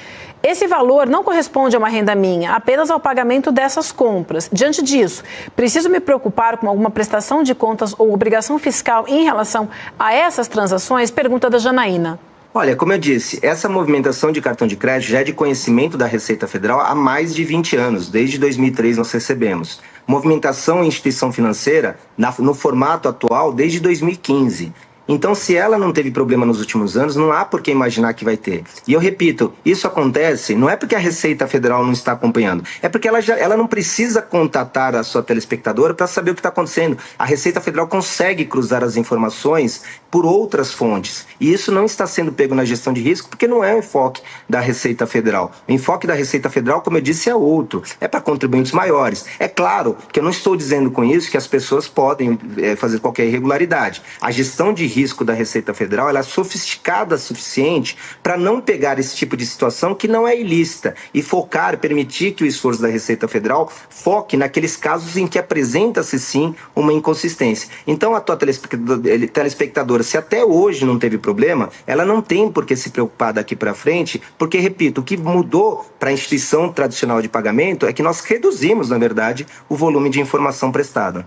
S6: Esse valor não corresponde a uma renda minha, apenas ao pagamento dessas compras. Diante disso, preciso me preocupar com alguma prestação de contas ou obrigação fiscal em relação a essas transações? Pergunta da Janaína.
S7: Olha, como eu disse, essa movimentação de cartão de crédito já é de conhecimento da Receita Federal há mais de 20 anos. Desde 2003 nós recebemos. Movimentação em instituição financeira, no formato atual, desde 2015. Então, se ela não teve problema nos últimos anos, não há por que imaginar que vai ter. E eu repito, isso acontece não é porque a Receita Federal não está acompanhando, é porque ela não precisa contatar a sua telespectadora para saber o que está acontecendo. A Receita Federal consegue cruzar as informações por outras fontes. E isso não está sendo pego na gestão de risco, porque não é o enfoque da Receita Federal. O enfoque da Receita Federal, como eu disse, é outro. É para contribuintes maiores. É claro que eu não estou dizendo com isso que as pessoas podem fazer qualquer irregularidade. A gestão de risco da Receita Federal, ela é sofisticada o suficiente para não pegar esse tipo de situação que não é ilícita e focar, permitir que o esforço da Receita Federal foque naqueles casos em que apresenta-se sim uma inconsistência. Então a tua telespectadora, se até hoje não teve problema, ela não tem por que se preocupar daqui para frente, porque, repito, o que mudou para a instituição tradicional de pagamento é que nós reduzimos, na verdade, o volume de informação prestada.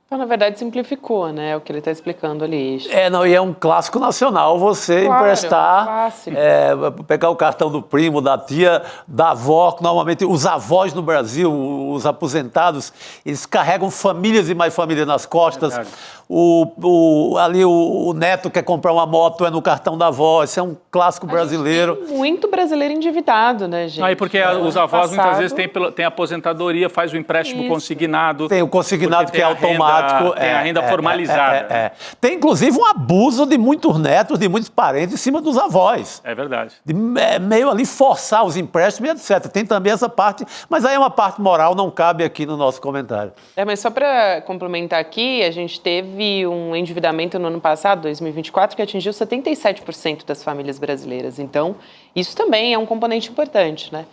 S3: Então, na verdade, simplificou, né? O que ele está explicando ali.
S5: E é um clássico nacional você emprestar, pegar o cartão do primo, da tia, da avó, que normalmente os avós no Brasil, os aposentados, eles carregam famílias e mais famílias nas costas. O neto quer comprar uma moto, é no cartão da avó. Isso é um clássico brasileiro.
S3: Tem muito brasileiro endividado, né, gente?
S4: Aí porque os avós muitas vezes têm aposentadoria, faz o empréstimo consignado.
S5: Tem o consignado que é automático.
S4: Tem a renda formalizada.
S5: Tem, inclusive, um abuso de muitos netos, de muitos parentes em cima dos avós.
S4: É verdade.
S5: De meio ali forçar os empréstimos e etc. Tem também essa parte, mas aí é uma parte moral, não cabe aqui no nosso comentário.
S3: Mas só para complementar aqui, a gente teve um endividamento no ano passado, 2024, que atingiu 77% das famílias brasileiras. Então, isso também é um componente importante, né?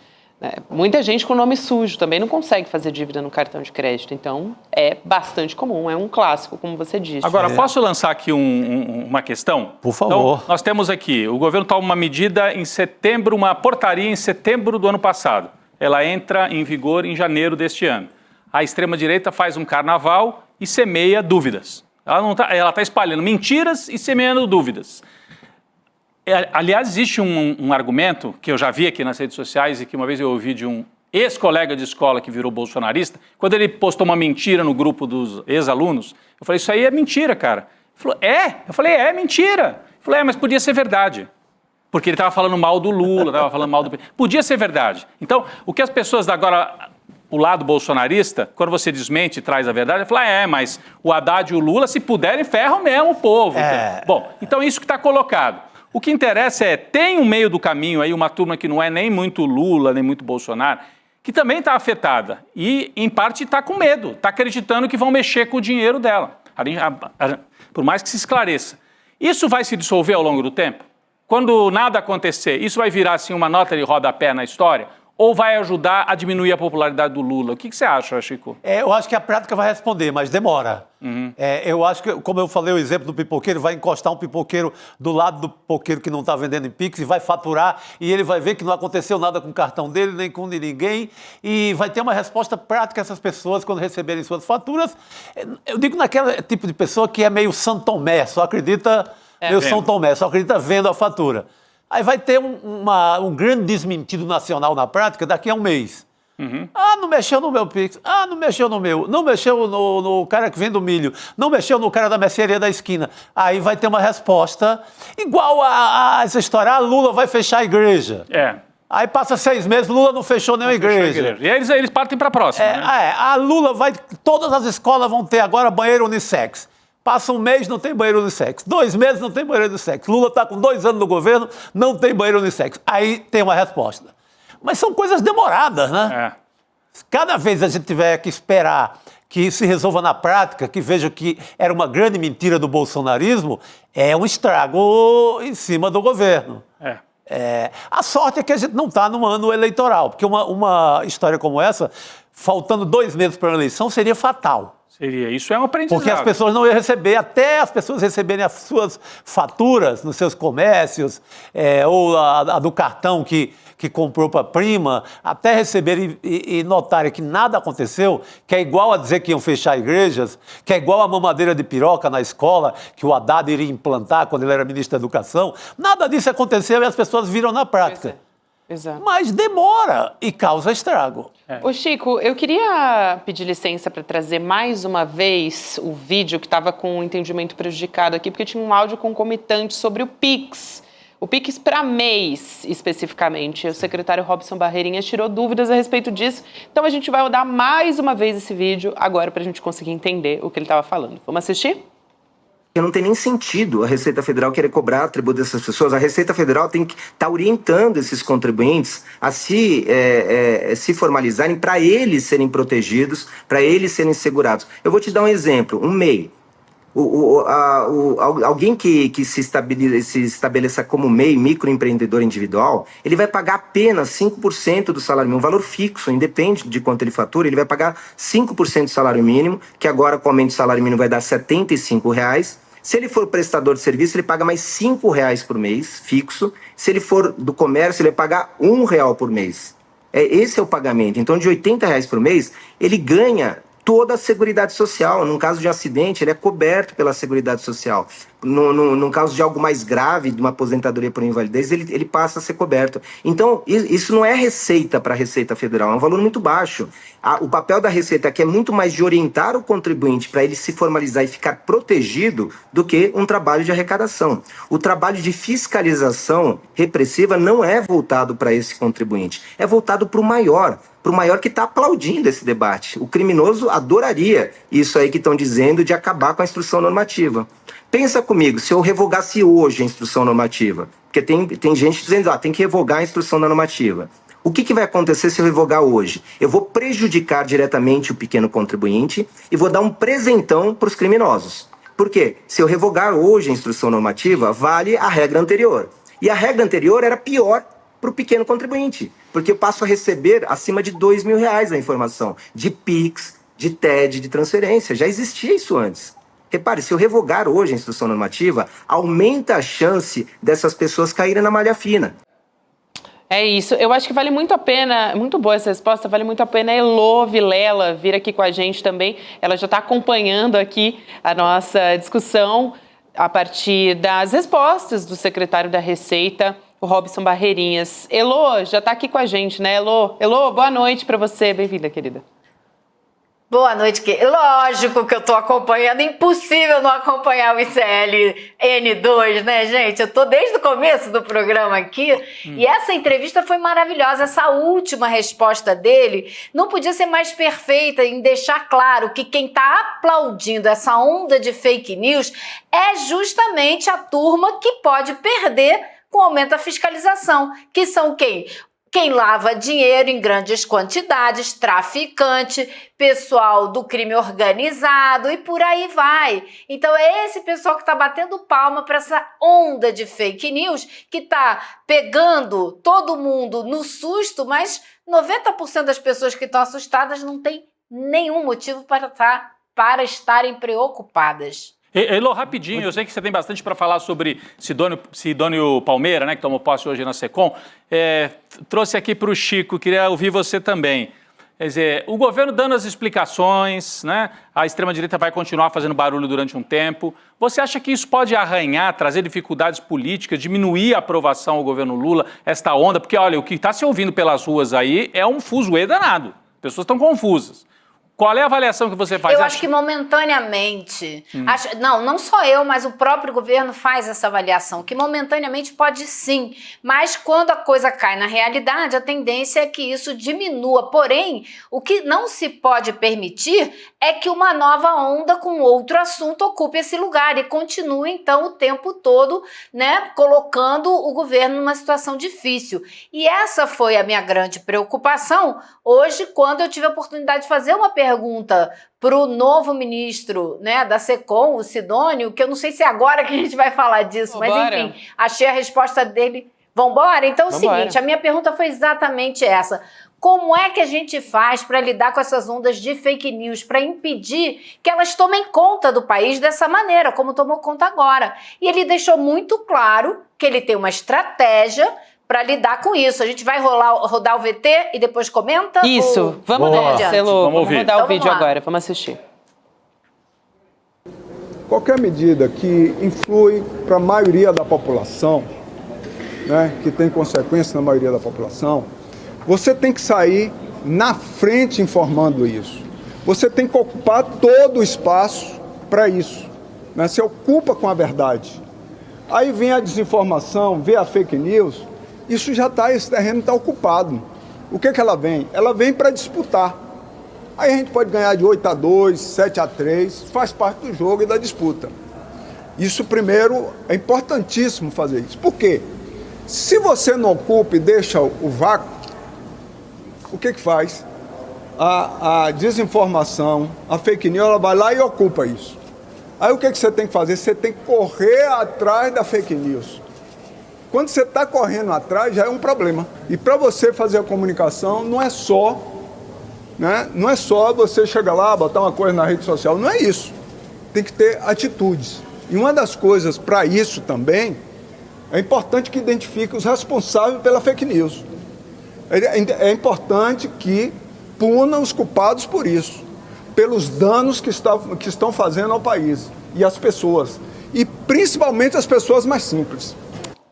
S3: Muita gente com nome sujo também não consegue fazer dívida no cartão de crédito. Então, é bastante comum, é um clássico, como você disse.
S4: Agora, posso lançar aqui uma questão?
S5: Por favor.
S4: Então, nós temos aqui, o governo toma uma medida em setembro, uma portaria em setembro do ano passado. Ela entra em vigor em janeiro deste ano. A extrema-direita faz um carnaval e semeia dúvidas. Ela está espalhando mentiras e semeando dúvidas. Aliás, existe um argumento que eu já vi aqui nas redes sociais e que uma vez eu ouvi de um ex-colega de escola que virou bolsonarista. Quando ele postou uma mentira no grupo dos ex-alunos, eu falei, isso aí é mentira, cara. Ele falou, é? Eu falei, é mentira. Ele falou, mas podia ser verdade. Porque ele estava falando mal do Lula, estava falando mal do... Podia ser verdade. Então, o que as pessoas agora... O lado bolsonarista, quando você desmente e traz a verdade, fala, mas o Haddad e o Lula, se puderem, ferram mesmo o povo. Bom, então isso que está colocado. O que interessa tem um meio do caminho aí, uma turma que não é nem muito Lula, nem muito Bolsonaro, que também está afetada e, em parte, está com medo, está acreditando que vão mexer com o dinheiro dela, por mais que se esclareça. Isso vai se dissolver ao longo do tempo? Quando nada acontecer, isso vai virar assim, uma nota de rodapé na história? Ou vai ajudar a diminuir a popularidade do Lula? O que você acha, Chico?
S5: Eu acho que a prática vai responder, mas demora. Eu acho que, como eu falei o exemplo do pipoqueiro, vai encostar um pipoqueiro do lado do pipoqueiro que não está vendendo em Pix e vai faturar e ele vai ver que não aconteceu nada com o cartão dele, nem com ninguém e vai ter uma resposta prática a essas pessoas quando receberem suas faturas. Eu digo naquele tipo de pessoa que é meio São Tomé, só acredita... São Tomé, só acredita vendo a fatura. Aí vai ter um grande desmentido nacional na prática daqui a um mês. Não mexeu no meu Pix, não mexeu no meu, não mexeu no cara que vende o milho, não mexeu no cara da mercearia da esquina. Aí vai ter uma resposta igual a essa história, Lula vai fechar a igreja. Aí passa 6 meses, Lula não fechou nenhuma igreja.
S4: E aí eles partem para a próxima, né?
S5: A Lula vai... Todas as escolas vão ter agora banheiro unissex. Passa 1 mês, não tem banheiro unissex. 2 meses, não tem banheiro unissex. Lula está com 2 anos no governo, não tem banheiro unissex. Aí tem uma resposta. Mas são coisas demoradas, né? Cada vez a gente tiver que esperar que isso se resolva na prática, que veja que era uma grande mentira do bolsonarismo, é um estrago em cima do governo. A sorte é que a gente não está num ano eleitoral, porque uma história como essa, faltando 2 meses para a eleição, seria fatal.
S4: Seria, isso é um aprendizado.
S5: Porque as pessoas não iam receber, até as pessoas receberem as suas faturas nos seus comércios, ou a do cartão que comprou para a prima, até receberem e notarem que nada aconteceu, que é igual a dizer que iam fechar igrejas, que é igual a mamadeira de piroca na escola, que o Haddad iria implantar quando ele era ministro da Educação. Nada disso aconteceu e as pessoas viram na prática.
S3: Exato.
S5: Mas demora e causa estrago.
S3: Ô Chico, eu queria pedir licença para trazer mais uma vez o vídeo que estava com o entendimento prejudicado aqui, porque tinha um áudio concomitante sobre o Pix. O Pix para mês, especificamente. O secretário Robson Barreirinhas tirou dúvidas a respeito disso. Então a gente vai rodar mais uma vez esse vídeo agora para a gente conseguir entender o que ele estava falando. Vamos assistir?
S7: Não tem nem sentido a Receita Federal querer cobrar tributo dessas pessoas. A Receita Federal tem que estar orientando esses contribuintes a se formalizarem para eles serem protegidos, para eles serem segurados. Eu vou te dar um exemplo, um MEI. Alguém que se estabeleça como MEI, microempreendedor individual, ele vai pagar apenas 5% do salário mínimo, um valor fixo, independe de quanto ele fatura, ele vai pagar 5% do salário mínimo, que agora com o aumento do salário mínimo vai dar R$ 75. Se ele for prestador de serviço, ele paga mais R$ 5 por mês, fixo. Se ele for do comércio, ele vai pagar R$ 1 por mês. Esse é o pagamento. Então, de R$ 80 por mês, ele ganha toda a Seguridade Social. Num caso de acidente, ele é coberto pela Seguridade Social. No caso de algo mais grave, de uma aposentadoria por invalidez, ele passa a ser coberto. Então, isso não é receita para a Receita Federal, é um valor muito baixo. O papel da Receita aqui é muito mais de orientar o contribuinte para ele se formalizar e ficar protegido do que um trabalho de arrecadação. O trabalho de fiscalização repressiva não é voltado para esse contribuinte, é voltado para o maior que está aplaudindo esse debate. O criminoso adoraria isso aí que estão dizendo de acabar com a instrução normativa. Pensa comigo, se eu revogasse hoje a instrução normativa, porque tem gente dizendo, tem que revogar a instrução da normativa. O que vai acontecer se eu revogar hoje? Eu vou prejudicar diretamente o pequeno contribuinte e vou dar um presentão para os criminosos. Por quê? Se eu revogar hoje a instrução normativa, vale a regra anterior. E a regra anterior era pior para o pequeno contribuinte, porque eu passo a receber acima de R$ 2.000 a informação de PIX, de TED, de transferência. Já existia isso antes. Repare, se eu revogar hoje a instrução normativa, aumenta a chance dessas pessoas caírem na malha fina.
S3: É isso. Eu acho que vale muito a pena, muito boa essa resposta, vale muito a pena a Elô Vilela vir aqui com a gente também. Ela já está acompanhando aqui a nossa discussão a partir das respostas do secretário da Receita, o Robson Barreirinhas. Elô, já está aqui com a gente, né, Elô? Elô, boa noite para você. Bem-vinda, querida.
S9: Boa noite, lógico que eu tô acompanhando, impossível não acompanhar o ICL N2, né, gente? Eu tô desde o começo do programa aqui e essa entrevista foi maravilhosa, essa última resposta dele não podia ser mais perfeita em deixar claro que quem tá aplaudindo essa onda de fake news é justamente a turma que pode perder com o aumento da fiscalização, que são quem? Quem lava dinheiro em grandes quantidades, traficante, pessoal do crime organizado e por aí vai. Então é esse pessoal que está batendo palma para essa onda de fake news que está pegando todo mundo no susto, mas 90% das pessoas que estão assustadas não tem nenhum motivo para estarem preocupadas.
S4: Elô, rapidinho, eu sei que você tem bastante para falar sobre Sidônio Palmeira, né, que tomou posse hoje na SECOM. Trouxe aqui para o Chico, queria ouvir você também. Quer dizer, o governo dando as explicações, né, a extrema-direita vai continuar fazendo barulho durante um tempo. Você acha que isso pode arranhar, trazer dificuldades políticas, diminuir a aprovação ao governo Lula, esta onda? Porque, olha, o que está se ouvindo pelas ruas aí é um fuzuê danado. Pessoas estão confusas. Qual é a avaliação que você faz?
S9: Eu acho que momentaneamente, não só eu, mas o próprio governo faz essa avaliação, que momentaneamente pode sim, mas quando a coisa cai na realidade, a tendência é que isso diminua. Porém, o que não se pode permitir é que uma nova onda com outro assunto ocupe esse lugar e continue, então, o tempo todo, né, colocando o governo numa situação difícil. E essa foi a minha grande preocupação hoje, quando eu tive a oportunidade de fazer uma pergunta para o novo ministro, né, da SECOM, o Sidônio, que eu não sei se é agora que a gente vai falar disso, mas enfim, achei a resposta dele. Vambora? Então é o seguinte, a minha pergunta foi exatamente essa. Como é que a gente faz para lidar com essas ondas de fake news, para impedir que elas tomem conta do país dessa maneira, como tomou conta agora? E ele deixou muito claro que ele tem uma estratégia para lidar com isso. A gente vai rodar o VT e depois comenta?
S3: Isso, vamos rodar o vídeo agora, vamos assistir.
S2: Qualquer medida que influi para a maioria da população, né, que tem consequência na maioria da população, você tem que sair na frente informando isso. Você tem que ocupar todo o espaço para isso, né? Você ocupa com a verdade. Aí vem a desinformação, vem a fake news, isso já está, esse terreno está ocupado. O que ela vem? Ela vem para disputar. Aí a gente pode ganhar de 8-2, 7-3, faz parte do jogo e da disputa. Isso primeiro, é importantíssimo fazer isso. Por quê? Se você não ocupa e deixa o vácuo, o que faz? A desinformação, a fake news, ela vai lá e ocupa isso. Aí o que você tem que fazer? Você tem que correr atrás da fake news. Quando você está correndo atrás, já é um problema. E para você fazer a comunicação, não é só, né? Não é só você chegar lá, botar uma coisa na rede social. Não é isso. Tem que ter atitudes. E uma das coisas para isso também, é importante que identifique os responsáveis pela fake news. É importante que puna os culpados por isso, pelos danos que estão fazendo ao país e às pessoas, e principalmente as pessoas mais simples.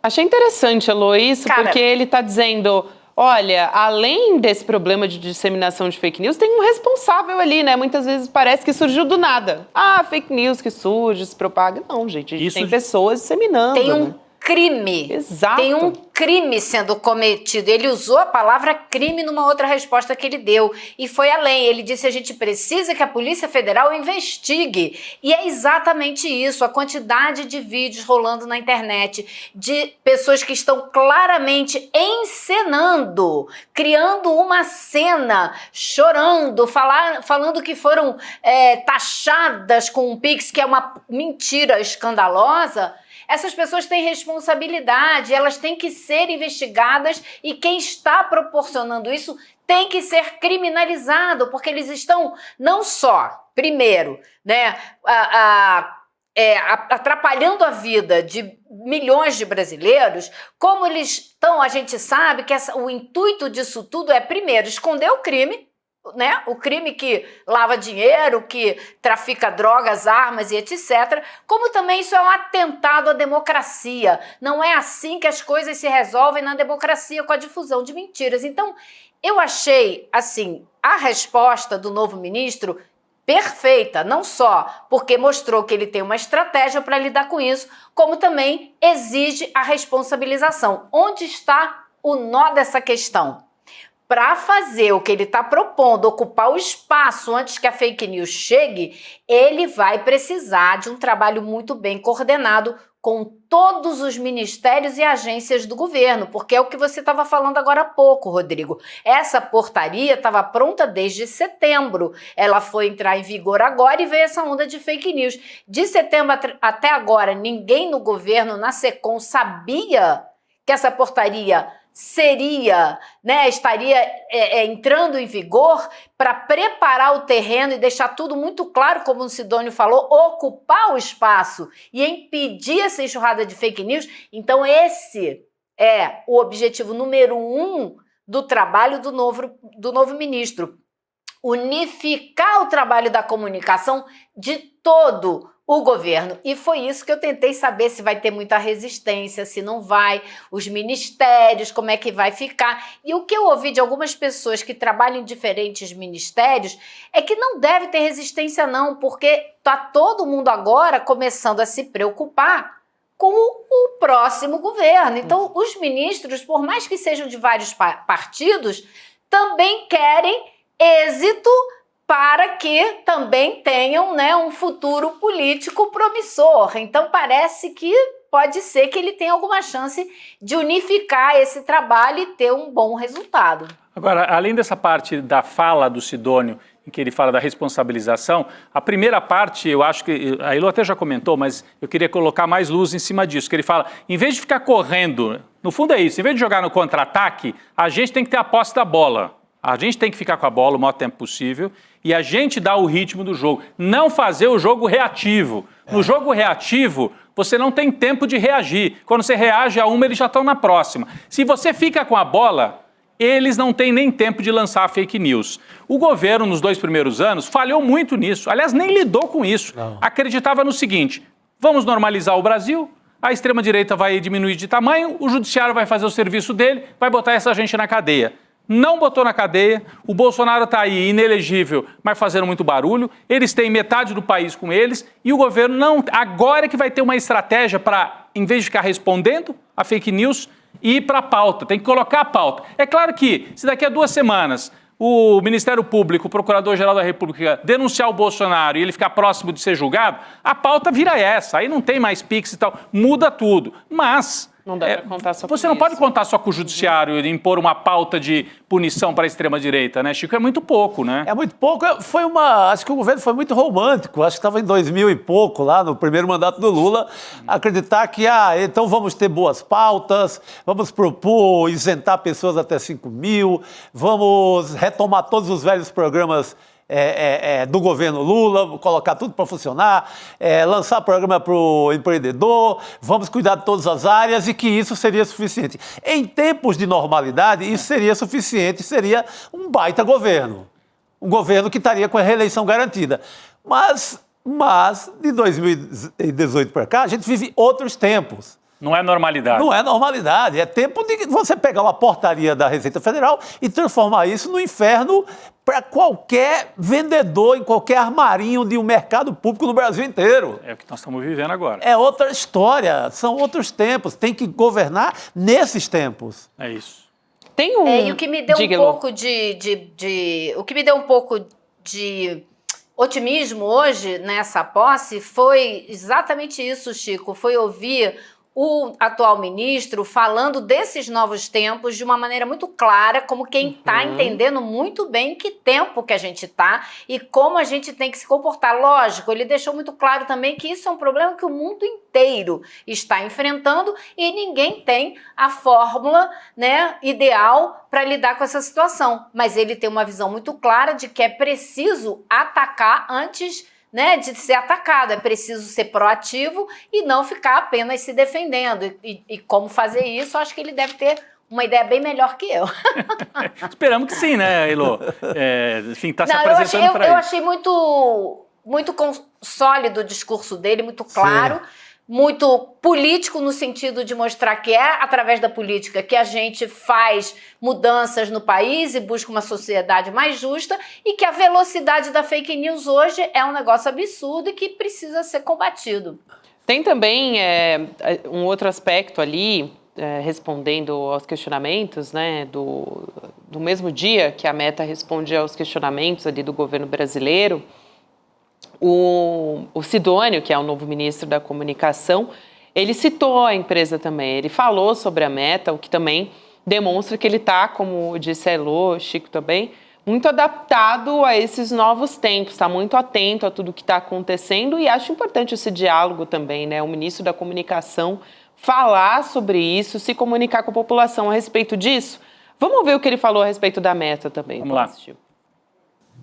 S3: Achei interessante, Elô, isso, porque ele está dizendo, olha, além desse problema de disseminação de fake news, tem um responsável ali, né? Muitas vezes parece que surgiu do nada. Ah, fake news que surge, se propaga. Não, gente, tem pessoas disseminando.
S9: Tem um crime.
S3: Exato.
S9: Tem um crime sendo cometido. Ele usou a palavra crime numa outra resposta que ele deu. E foi além. Ele disse: a gente precisa que a Polícia Federal investigue. E é exatamente isso. A quantidade de vídeos rolando na internet de pessoas que estão claramente encenando, criando uma cena, chorando, falando que foram taxadas com um Pix, que é uma mentira escandalosa. Essas pessoas têm responsabilidade, elas têm que ser investigadas e quem está proporcionando isso tem que ser criminalizado, porque eles estão não só, primeiro, né, atrapalhando a vida de milhões de brasileiros, como eles estão, a gente sabe que o intuito disso tudo é, primeiro, esconder o crime, né? O crime que lava dinheiro, que trafica drogas, armas e etc. Como também isso é um atentado à democracia. Não é assim que as coisas se resolvem na democracia, com a difusão de mentiras. Então, eu achei, assim, a resposta do novo ministro perfeita, não só porque mostrou que ele tem uma estratégia para lidar com isso, como também exige a responsabilização. Onde está o nó dessa questão? Para fazer o que ele está propondo, ocupar o espaço antes que a fake news chegue, ele vai precisar de um trabalho muito bem coordenado com todos os ministérios e agências do governo, porque é o que você estava falando agora há pouco, Rodrigo. Essa portaria estava pronta desde setembro. Ela foi entrar em vigor agora e veio essa onda de fake news. De setembro até agora, ninguém no governo, na SECOM, sabia que essa portaria estaria entrando em vigor para preparar o terreno e deixar tudo muito claro, como o Sidônio falou, ocupar o espaço e impedir essa enxurrada de fake news. Então esse é o objetivo número 1 do trabalho do novo ministro. Unificar o trabalho da comunicação de todo o governo. E foi isso que eu tentei saber, se vai ter muita resistência, se não vai, os ministérios, como é que vai ficar. E o que eu ouvi de algumas pessoas que trabalham em diferentes ministérios é que não deve ter resistência não, porque está todo mundo agora começando a se preocupar com o próximo governo. Então, os ministros, por mais que sejam de vários partidos, também querem êxito para que também tenham, né, um futuro político promissor. Então, parece que pode ser que ele tenha alguma chance de unificar esse trabalho e ter um bom resultado.
S4: Agora, além dessa parte da fala do Sidônio, em que ele fala da responsabilização, a primeira parte, eu acho que, a Elo até já comentou, mas eu queria colocar mais luz em cima disso, que ele fala, em vez de ficar correndo, no fundo é isso, em vez de jogar no contra-ataque, a gente tem que ter a posse da bola. A gente tem que ficar com a bola o maior tempo possível e a gente dá o ritmo do jogo. Não fazer o jogo reativo. No jogo reativo, você não tem tempo de reagir. Quando você reage a uma, eles já estão na próxima. Se você fica com a bola, eles não têm nem tempo de lançar fake news. O governo, nos 2 primeiros anos, falhou muito nisso. Aliás, nem lidou com isso. Não. Acreditava no seguinte, vamos normalizar o Brasil, a extrema-direita vai diminuir de tamanho, o judiciário vai fazer o serviço dele, vai botar essa gente na cadeia. Não botou na cadeia, o Bolsonaro está aí inelegível, mas fazendo muito barulho, eles têm metade do país com eles e o governo não... Agora é que vai ter uma estratégia para, em vez de ficar respondendo a fake news, ir para a pauta, tem que colocar a pauta. É claro que, se daqui a 2 semanas o Ministério Público, o Procurador-Geral da República denunciar o Bolsonaro e ele ficar próximo de ser julgado, a pauta vira essa, aí não tem mais Pix e tal, muda tudo. Mas...
S3: Não dá pra contar só com
S4: você não
S3: isso.
S4: pode contar só com o judiciário e impor uma pauta de punição para a extrema-direita, né, Chico? É muito pouco, né?
S5: É muito pouco. Acho que o governo foi muito romântico. Acho que estava em 2000 e pouco, lá no primeiro mandato do Lula, acreditar que, então vamos ter boas pautas, vamos propor isentar pessoas até 5 mil, vamos retomar todos os velhos programas do governo Lula, colocar tudo para funcionar, lançar programa para o empreendedor, vamos cuidar de todas as áreas e que isso seria suficiente. Em tempos de normalidade, isso seria suficiente, seria um baita governo. Um governo que estaria com a reeleição garantida. Mas de 2018 para cá, a gente vive outros tempos.
S4: Não é normalidade.
S5: Não é normalidade. É tempo de você pegar uma portaria da Receita Federal e transformar isso no inferno para qualquer vendedor em qualquer armarinho de um mercado público no Brasil inteiro.
S4: É o que nós estamos vivendo agora.
S5: É outra história, são outros tempos. Tem que governar nesses tempos.
S4: É isso.
S3: Tem um...
S9: E o que me deu o que me deu um pouco de otimismo hoje nessa posse foi exatamente isso, Chico. Foi ouvir o atual ministro falando desses novos tempos de uma maneira muito clara, como quem está entendendo muito bem que tempo que a gente está e como a gente tem que se comportar. Lógico, ele deixou muito claro também que isso é um problema que o mundo inteiro está enfrentando e ninguém tem a fórmula, né, ideal para lidar com essa situação. Mas ele tem uma visão muito clara de que é preciso atacar antes, né, de ser atacado, é preciso ser proativo e não ficar apenas se defendendo. E como fazer isso, acho que ele deve ter uma ideia bem melhor que eu.
S4: Esperamos que sim, né, Elo? Enfim, está se apresentando para isso.
S9: Eu achei muito sólido o discurso dele, muito claro. Sim. Muito político no sentido de mostrar que é através da política que a gente faz mudanças no país e busca uma sociedade mais justa e que a velocidade da fake news hoje é um negócio absurdo e que precisa ser combatido.
S3: Tem também um outro aspecto ali, respondendo aos questionamentos, né, do mesmo dia que a Meta responde aos questionamentos ali do governo brasileiro. O Sidônio, que é o novo ministro da Comunicação, ele citou a empresa também, ele falou sobre a Meta, o que também demonstra que ele está, como disse a Elo, Chico também, muito adaptado a esses novos tempos, está muito atento a tudo que está acontecendo e acho importante esse diálogo também, né? O ministro da Comunicação falar sobre isso, se comunicar com a população a respeito disso. Vamos ver o que ele falou a respeito da Meta também.
S4: Vamos lá.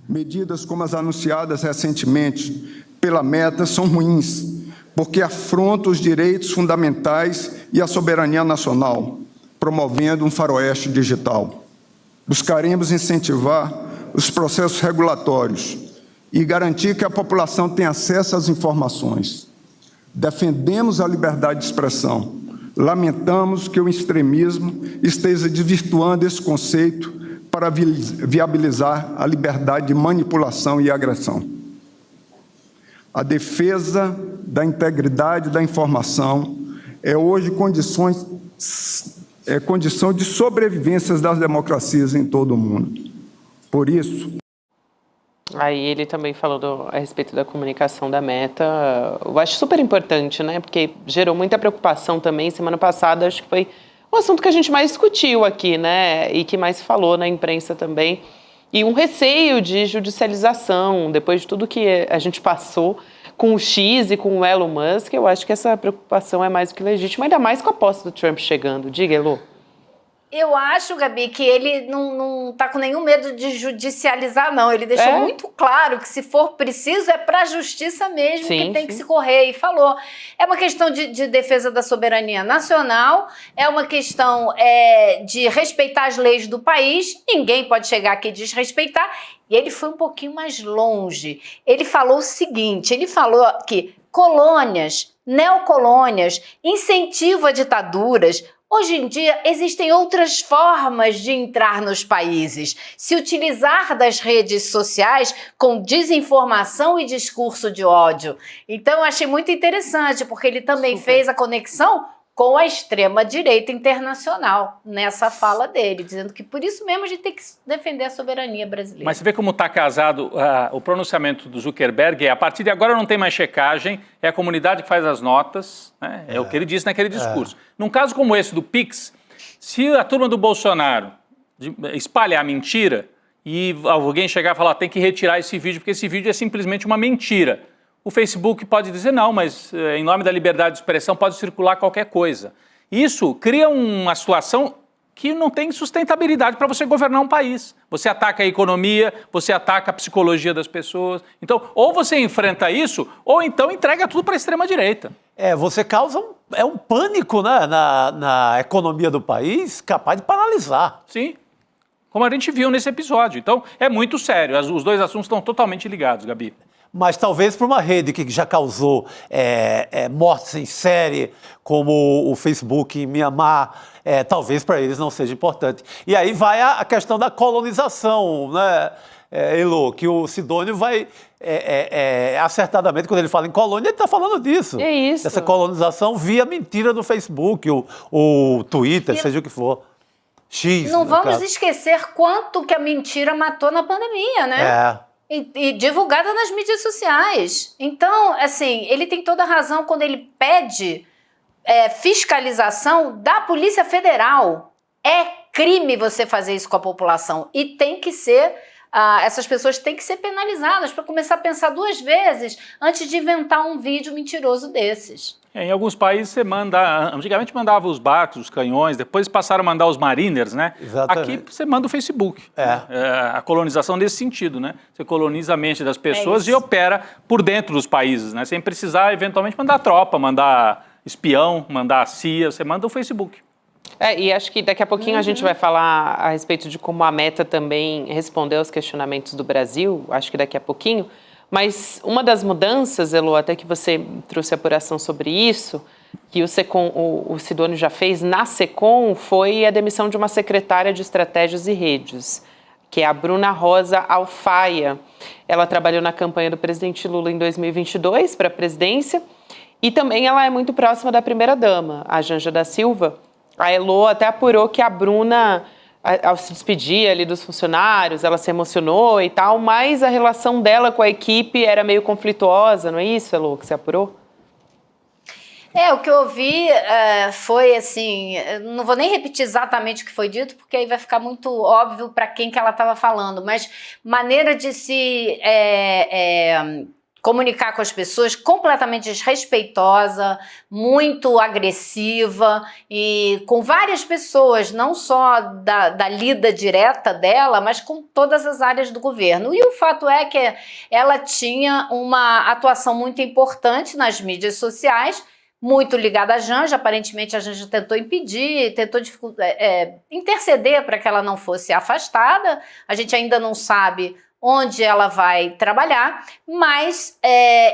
S2: Medidas como as anunciadas recentemente pela Meta são ruins, porque afrontam os direitos fundamentais e a soberania nacional, promovendo um faroeste digital. Buscaremos incentivar os processos regulatórios e garantir que a população tenha acesso às informações. Defendemos a liberdade de expressão. Lamentamos que o extremismo esteja desvirtuando esse conceito para viabilizar a liberdade de manipulação e agressão. A defesa da integridade da informação é hoje condição de sobrevivência das democracias em todo o mundo. Por isso...
S3: Aí ele também falou a respeito da comunicação da Meta. Eu acho super importante, né? Porque gerou muita preocupação também. Semana passada, acho que foi o assunto que a gente mais discutiu aqui, né? E que mais falou na imprensa também. E um receio de judicialização, depois de tudo que a gente passou com o X e com o Elon Musk, eu acho que essa preocupação é mais do que legítima, ainda mais com a posse do Trump chegando. Diga, Elô.
S9: Eu acho, Gabi, que ele não tá com nenhum medo de judicializar, não. Ele deixou muito claro que, se for preciso, é para a justiça mesmo que tem que se correr. E falou, é uma questão de defesa da soberania nacional, é uma questão de respeitar as leis do país, ninguém pode chegar aqui e desrespeitar. E ele foi um pouquinho mais longe. Ele falou o seguinte, ele falou que colônias, neocolônias, incentivo a ditaduras. Hoje em dia, existem outras formas de entrar nos países. Se utilizar das redes sociais com desinformação e discurso de ódio. Então, eu achei muito interessante, porque ele também fez a conexão com a extrema-direita internacional nessa fala dele, dizendo que por isso mesmo a gente tem que defender a soberania brasileira.
S4: Mas você vê como está casado o pronunciamento do Zuckerberg, a partir de agora não tem mais checagem, é a comunidade que faz as notas, né? É o que ele disse naquele discurso. Num caso como esse do Pix, se a turma do Bolsonaro espalhar mentira e alguém chegar e falar tem que retirar esse vídeo porque esse vídeo é simplesmente uma mentira, o Facebook pode dizer não, mas em nome da liberdade de expressão pode circular qualquer coisa. Isso cria uma situação que não tem sustentabilidade para você governar um país. Você ataca a economia, você ataca a psicologia das pessoas. Então, ou você enfrenta isso, ou então entrega tudo para a extrema-direita.
S5: Você causa um pânico, né, na economia do país, capaz de paralisar.
S4: Sim, como a gente viu nesse episódio. Então, é muito sério. Os dois assuntos estão totalmente ligados, Gabi.
S5: Mas talvez para uma rede que já causou mortes em série, como o Facebook em Mianmar, talvez para eles não seja importante. E aí vai a questão da colonização, né, Elô, que o Sidônio vai acertadamente, quando ele fala em colônia, ele está falando disso.
S3: É isso.
S5: Essa colonização via mentira do Facebook, o Twitter, seja o que for. X.
S9: Não vamos esquecer quanto que a mentira matou na pandemia, né? E divulgada nas mídias sociais. Então, assim, ele tem toda a razão quando ele pede fiscalização da Polícia Federal. É crime você fazer isso com a população. E tem que ser, essas pessoas têm que ser penalizadas para começar a pensar duas vezes antes de inventar um vídeo mentiroso desses.
S4: Em alguns países você antigamente mandava os barcos, os canhões, depois passaram a mandar os mariners, né?
S5: Exatamente.
S4: Aqui você manda o Facebook. A colonização nesse sentido, né? Você coloniza a mente das pessoas e opera por dentro dos países, né? Sem precisar, eventualmente, mandar tropa, mandar espião, mandar CIA, você manda o Facebook.
S3: E acho que daqui a pouquinho a gente vai falar a respeito de como a Meta também respondeu aos questionamentos do Brasil, acho que daqui a pouquinho. Mas uma das mudanças, Elô, até que você trouxe apuração sobre isso, que o Sidônio já fez na SECOM, foi a demissão de uma secretária de estratégias e redes, que é a Bruna Rosa Alfaia. Ela trabalhou na campanha do presidente Lula em 2022 para a presidência e também ela é muito próxima da primeira-dama, a Janja da Silva. A Elô até apurou que a Bruna, ao se despedir ali dos funcionários, ela se emocionou e tal, mas a relação dela com a equipe era meio conflituosa, não é isso, Elô, que você apurou?
S9: O que eu ouvi foi assim, não vou nem repetir exatamente o que foi dito, porque aí vai ficar muito óbvio para quem que ela estava falando, mas maneira de se comunicar com as pessoas completamente desrespeitosa, muito agressiva e com várias pessoas, não só da lida direta dela, mas com todas as áreas do governo. E o fato é que ela tinha uma atuação muito importante nas mídias sociais, muito ligada à Janja. Aparentemente a Janja tentou impedir, tentou interceder para que ela não fosse afastada. A gente ainda não sabe onde ela vai trabalhar, mas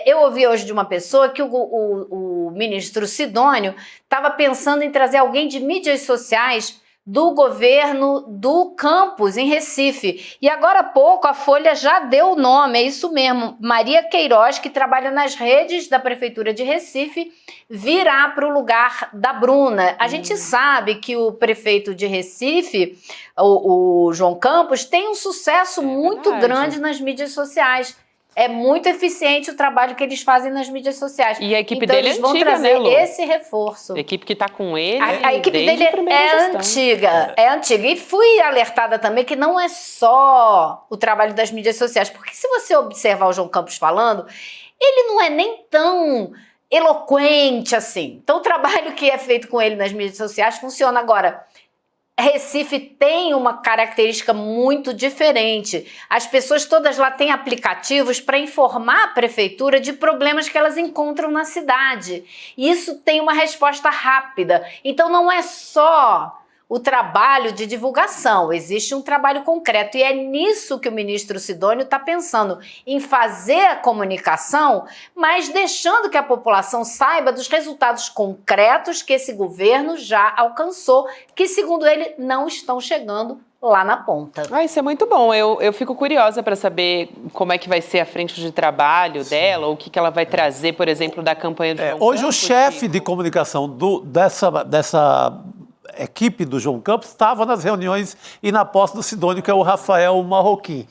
S9: eu ouvi hoje de uma pessoa que o ministro Sidônio estava pensando em trazer alguém de mídias sociais do governo do campus em Recife. E agora há pouco a Folha já deu o nome, é isso mesmo, Maria Queiroz, que trabalha nas redes da Prefeitura de Recife, virá para o lugar da Bruna. A gente sabe que o prefeito de Recife, o João Campos, tem um sucesso muito grande nas mídias sociais. É muito eficiente o trabalho que eles fazem nas mídias sociais.
S3: E a equipe
S9: então,
S3: dele
S9: eles
S3: é
S9: vão
S3: antiga,
S9: trazer
S3: né, Lu?
S9: esse reforço.
S3: A equipe que está com ele.
S9: A equipe
S3: desde
S9: dele
S3: a primeira
S9: é
S3: gestão.
S9: antiga, é antiga. E fui alertada também que não é só o trabalho das mídias sociais, porque se você observar o João Campos falando, ele não é nem tão eloquente assim. Então o trabalho que é feito com ele nas mídias sociais funciona. Agora, Recife tem uma característica muito diferente. As pessoas todas lá têm aplicativos para informar a prefeitura de problemas que elas encontram na cidade. E isso tem uma resposta rápida. Então não é só o trabalho de divulgação, existe um trabalho concreto. E é nisso que o ministro Sidônio está pensando, em fazer a comunicação, mas deixando que a população saiba dos resultados concretos que esse governo já alcançou, que, segundo ele, não estão chegando lá na ponta.
S3: Isso é muito bom. Eu fico curiosa para saber como é que vai ser a frente de trabalho dela, ou o que ela vai trazer, por exemplo, da campanha do João
S5: Hoje
S3: Campos,
S5: o chefe de comunicação dessa equipe do João Campos estava nas reuniões e na posse do Sidônio, que é o Rafael Marroquim.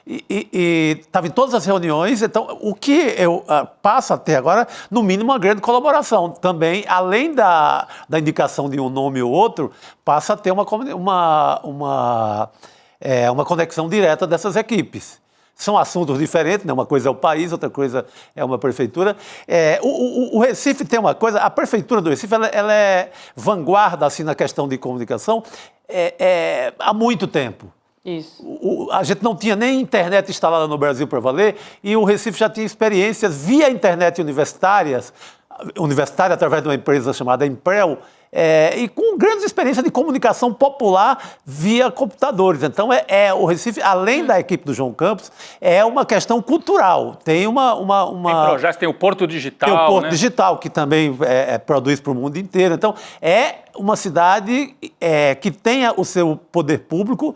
S5: Estava em todas as reuniões, então o que eu passo até agora, no mínimo, uma grande colaboração. Também, além da indicação de um nome ou outro, passa a ter uma conexão direta dessas equipes. São assuntos diferentes, né? Uma coisa é o país, outra coisa é uma prefeitura. O Recife tem uma coisa, a prefeitura do Recife ela é vanguarda assim, na questão de comunicação há muito tempo.
S3: Isso.
S5: A gente não tinha nem internet instalada no Brasil para valer, e o Recife já tinha experiências via internet universitária através de uma empresa chamada Emprel, e com grandes experiências de comunicação popular via computadores. Então, o Recife, além da equipe do João Campos, é uma questão cultural. Tem
S4: Tem projetos, tem o Porto Digital,
S5: tem o Porto
S4: né?
S5: Digital, que também produz para o mundo inteiro. Então, é uma cidade que tenha o seu poder público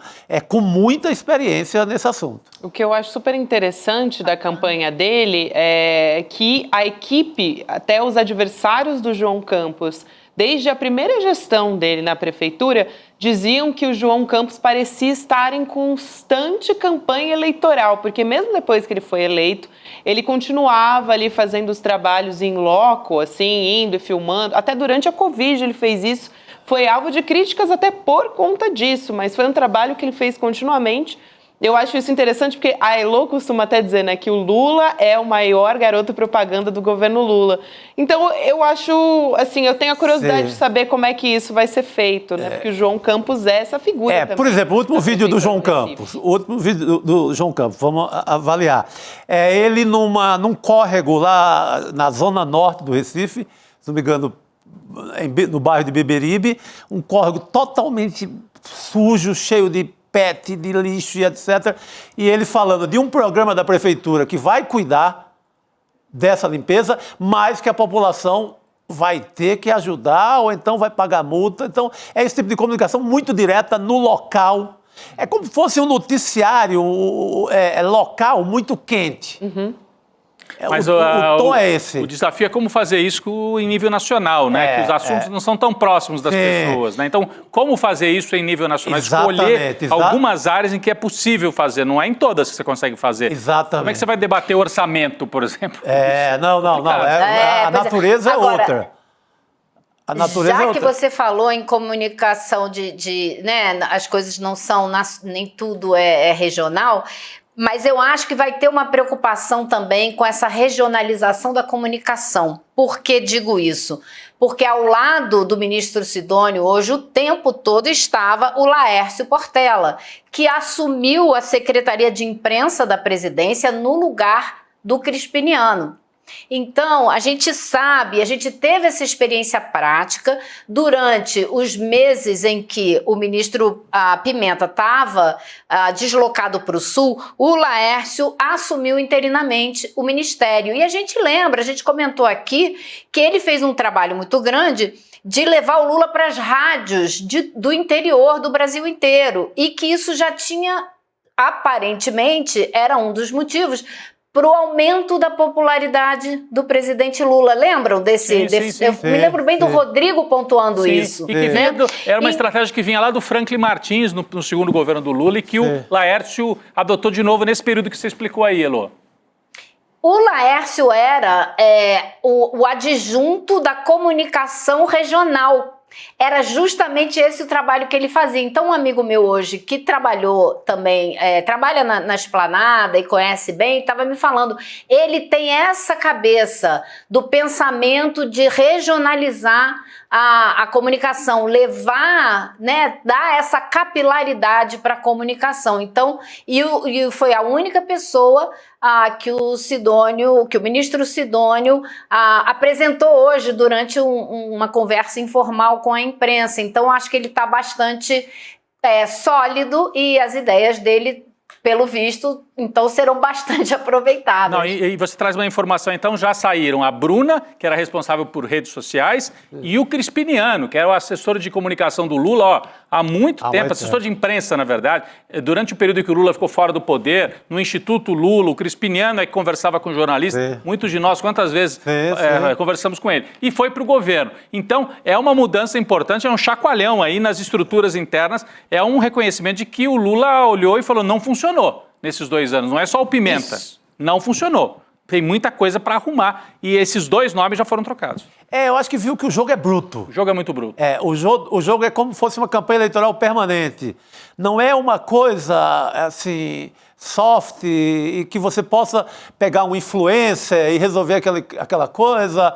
S5: com muita experiência nesse assunto.
S3: O que eu acho super interessante da campanha dele é que a equipe, até os adversários do João Campos, desde a primeira gestão dele na prefeitura, diziam que o João Campos parecia estar em constante campanha eleitoral, porque mesmo depois que ele foi eleito, ele continuava ali fazendo os trabalhos em loco, assim, indo e filmando. Até durante a Covid ele fez isso. Foi alvo de críticas até por conta disso, mas foi um trabalho que ele fez continuamente. Eu acho isso interessante porque a Elô costuma até dizer, né, que o Lula é o maior garoto propaganda do governo Lula. Então, eu acho, assim, eu tenho a curiosidade de saber como é que isso vai ser feito, né? Porque o João Campos é essa figura também.
S5: Por exemplo, o último vídeo do João Campos, vamos avaliar. Ele num córrego lá na zona norte do Recife, se não me engano, no bairro de Beberibe, um córrego totalmente sujo, cheio de PET, de lixo e etc. E ele falando de um programa da prefeitura que vai cuidar dessa limpeza, mas que a população vai ter que ajudar ou então vai pagar multa. Então, é esse tipo de comunicação muito direta no local. É como se fosse um noticiário local muito quente.
S3: Uhum.
S4: Mas
S5: o tom é esse.
S4: O desafio é como fazer isso em nível nacional, né? Que os assuntos não são tão próximos das pessoas, né? Então, como fazer isso em nível nacional? Escolher algumas áreas em que é possível fazer, não é em todas que você consegue fazer.
S5: Exatamente.
S4: Como é que você vai debater o orçamento, por exemplo?
S5: Não. A natureza
S9: Agora,
S5: é outra. A natureza
S9: já
S5: é
S9: que
S5: outra.
S9: você falou em comunicação né, as coisas não são, nem tudo é regional, mas eu acho que vai ter uma preocupação também com essa regionalização da comunicação. Por que digo isso? Porque ao lado do ministro Sidônio, hoje, o tempo todo estava o Laércio Portela, que assumiu a Secretaria de Imprensa da Presidência no lugar do Crispiniano. Então, a gente sabe, a gente teve essa experiência prática durante os meses em que o ministro Pimenta estava deslocado para o Sul, o Laércio assumiu interinamente o ministério. E a gente lembra, a gente comentou aqui que ele fez um trabalho muito grande de levar o Lula para as rádios do interior do Brasil inteiro e que isso já tinha, aparentemente, era um dos motivos para o aumento da popularidade do presidente Lula. Lembram desse? Eu me lembro bem do Rodrigo pontuando isso.
S4: E que era uma estratégia que vinha lá do Franklin Martins, no segundo governo do Lula, e que o Laércio adotou de novo nesse período que você explicou aí, Elô.
S9: O Laércio era o adjunto da comunicação regional. Era justamente esse o trabalho que ele fazia. Então, um amigo meu hoje, que trabalhou também, trabalha na Esplanada e conhece bem, estava me falando, ele tem essa cabeça do pensamento de regionalizar a comunicação, levar, né, dar essa capilaridade para a comunicação. Então, e foi a única pessoa que o ministro Sidônio apresentou hoje durante uma conversa informal com a imprensa. Então, acho que ele está bastante sólido e as ideias dele, pelo visto, então serão bastante aproveitadas.
S4: Não, e você traz uma informação, então já saíram a Bruna, que era responsável por redes sociais, e o Crispiniano, que era o assessor de comunicação do Lula, há muito tempo, assessor de imprensa, na verdade. Durante o período em que o Lula ficou fora do poder, no Instituto Lula, o Crispiniano é que conversava com jornalistas, muitos de nós, quantas vezes conversamos com ele, e foi para o governo. Então, é uma mudança importante, é um chacoalhão aí nas estruturas internas, é um reconhecimento de que o Lula olhou e falou, não funcionou nesses 2 anos, não é só o Pimenta, não funcionou. Tem muita coisa para arrumar e esses 2 nomes já foram trocados.
S5: Eu acho que viu que o jogo é bruto.
S4: O jogo é muito bruto.
S5: O jogo é como se fosse uma campanha eleitoral permanente. Não é uma coisa, assim, soft e que você possa pegar um influencer e resolver aquela coisa,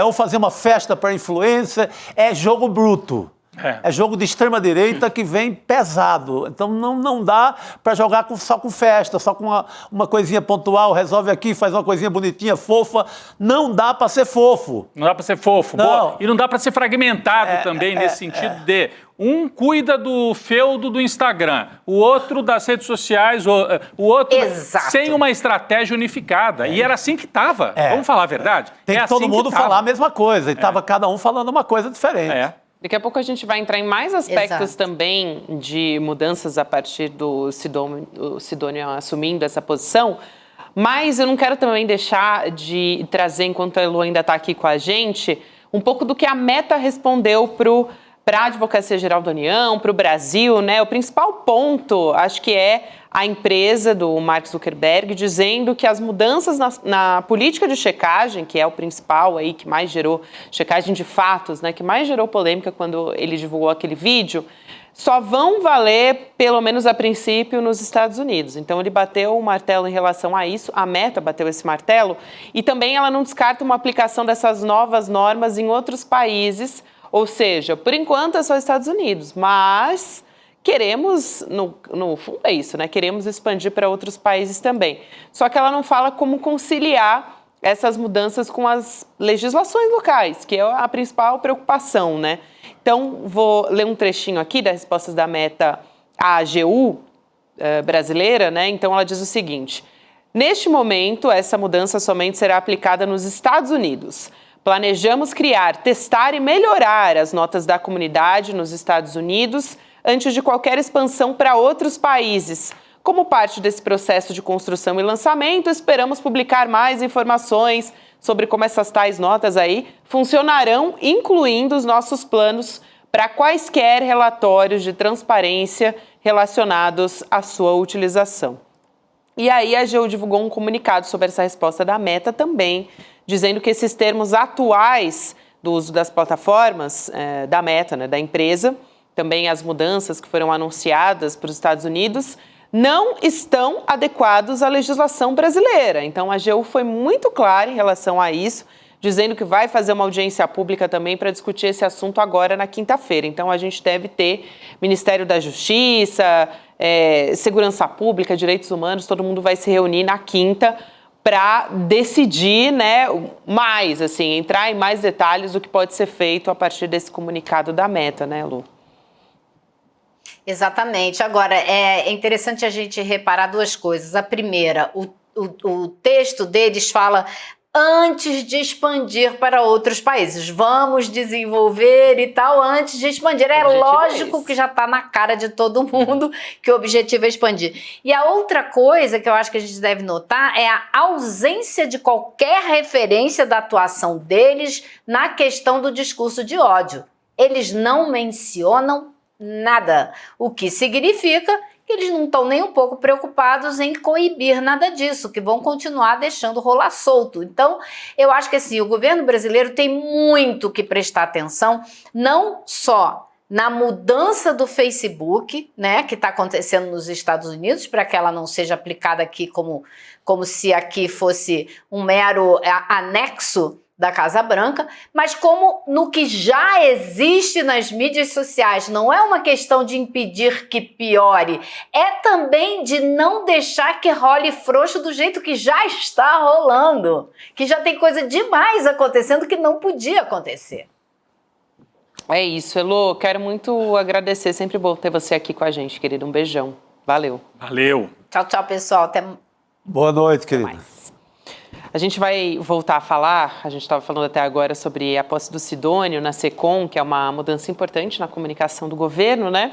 S5: ou fazer uma festa para influencer. É jogo bruto. É jogo de extrema-direita que vem pesado. Então não dá para jogar só com festa, só com uma coisinha pontual, resolve aqui, faz uma coisinha bonitinha, fofa. Não dá para ser fofo.
S4: Não dá para ser fofo. Boa. E não dá para ser fragmentado também, nesse sentido de um cuida do feudo do Instagram, o outro das redes sociais, o outro sem uma estratégia unificada. E era assim que estava. Vamos falar a verdade?
S5: Tem que todo mundo falar a mesma coisa. E estava cada um falando uma coisa diferente.
S3: Daqui a pouco a gente vai entrar em mais aspectos também de mudanças a partir do Sidônio assumindo essa posição, mas eu não quero também deixar de trazer, enquanto a Elô ainda está aqui com a gente, um pouco do que a Meta respondeu para a Advocacia Geral da União, para o Brasil, né? O principal ponto, acho que é a empresa do Mark Zuckerberg dizendo que as mudanças na política de checagem, que é o principal aí, que mais gerou checagem de fatos, né? Que mais gerou polêmica quando ele divulgou aquele vídeo, só vão valer, pelo menos a princípio, nos Estados Unidos. Então, ele bateu o martelo em relação a isso, a Meta bateu esse martelo, e também ela não descarta uma aplicação dessas novas normas em outros países. Ou seja, por enquanto é só Estados Unidos, mas queremos, no fundo é isso, né? Queremos expandir para outros países também. Só que ela não fala como conciliar essas mudanças com as legislações locais, que é a principal preocupação, né? Então, vou ler um trechinho aqui das respostas da Meta à AGU brasileira, né? Então, ela diz o seguinte: neste momento, essa mudança somente será aplicada nos Estados Unidos. Planejamos criar, testar e melhorar as notas da comunidade nos Estados Unidos antes de qualquer expansão para outros países. Como parte desse processo de construção e lançamento, esperamos publicar mais informações sobre como essas tais notas aí funcionarão, incluindo os nossos planos para quaisquer relatórios de transparência relacionados à sua utilização. E aí a AGU divulgou um comunicado sobre essa resposta da Meta também, dizendo que esses termos atuais do uso das plataformas da Meta, né, da empresa, também as mudanças que foram anunciadas para os Estados Unidos, não estão adequados à legislação brasileira. Então, a AGU foi muito clara em relação a isso, dizendo que vai fazer uma audiência pública também para discutir esse assunto agora na quinta-feira. Então, a gente deve ter Ministério da Justiça, Segurança Pública, Direitos Humanos, todo mundo vai se reunir na quinta para decidir, né, mais, assim, entrar em mais detalhes do que pode ser feito a partir desse comunicado da Meta, né, Lu?
S9: Exatamente. Agora, é interessante a gente reparar duas coisas. A primeira, o texto deles fala antes de expandir para outros países. Vamos desenvolver e tal antes de expandir. É lógico que já está na cara de todo mundo que o objetivo é expandir. E a outra coisa que eu acho que a gente deve notar é a ausência de qualquer referência da atuação deles na questão do discurso de ódio. Eles não mencionam nada, o que significa que eles não estão nem um pouco preocupados em coibir nada disso, que vão continuar deixando rolar solto. Então, eu acho que assim, o governo brasileiro tem muito que prestar atenção, não só na mudança do Facebook, né, que está acontecendo nos Estados Unidos, para que ela não seja aplicada aqui como se aqui fosse um mero anexo da Casa Branca, mas como no que já existe nas mídias sociais. Não é uma questão de impedir que piore, é também de não deixar que role frouxo do jeito que já está rolando, que já tem coisa demais acontecendo que não podia acontecer.
S3: É isso, Elô, quero muito agradecer, sempre bom ter você aqui com a gente, querido, um beijão, valeu.
S4: Valeu.
S9: Tchau, tchau, pessoal, até
S5: Boa noite, querido.
S3: mais. A gente vai voltar a falar, a gente estava falando até agora sobre a posse do Sidônio na SECOM, que é uma mudança importante na comunicação do governo, né?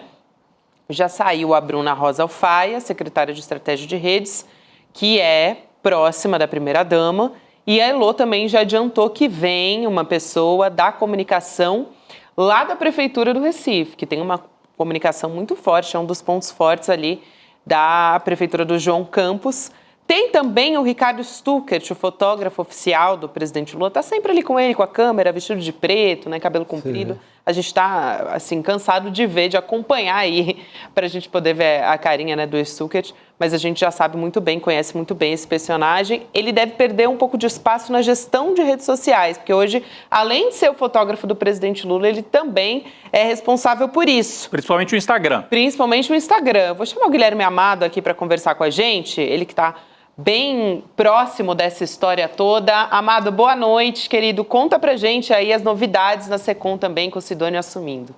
S3: Já saiu a Bruna Rosa Alfaia, secretária de Estratégia de Redes, que é próxima da primeira-dama, e a Elô também já adiantou que vem uma pessoa da comunicação lá da Prefeitura do Recife, que tem uma comunicação muito forte, é um dos pontos fortes ali da Prefeitura do João Campos. Tem também o Ricardo Stuckert, o fotógrafo oficial do presidente Lula, está sempre ali com ele, com a câmera, vestido de preto, né, cabelo comprido. Sim. A gente está, assim, cansado de ver, de acompanhar aí, para a gente poder ver a carinha, né, do Stuckert, mas a gente já sabe muito bem, conhece muito bem esse personagem. Ele deve perder um pouco de espaço na gestão de redes sociais, porque hoje, além de ser o fotógrafo do presidente Lula, ele também é responsável por isso.
S4: Principalmente o Instagram.
S3: Principalmente o Instagram. Vou chamar o Guilherme Amado aqui para conversar com a gente, ele que está bem próximo dessa história toda. Amado, boa noite, querido. Conta pra gente aí as novidades na SECOM também, com o Sidônio assumindo.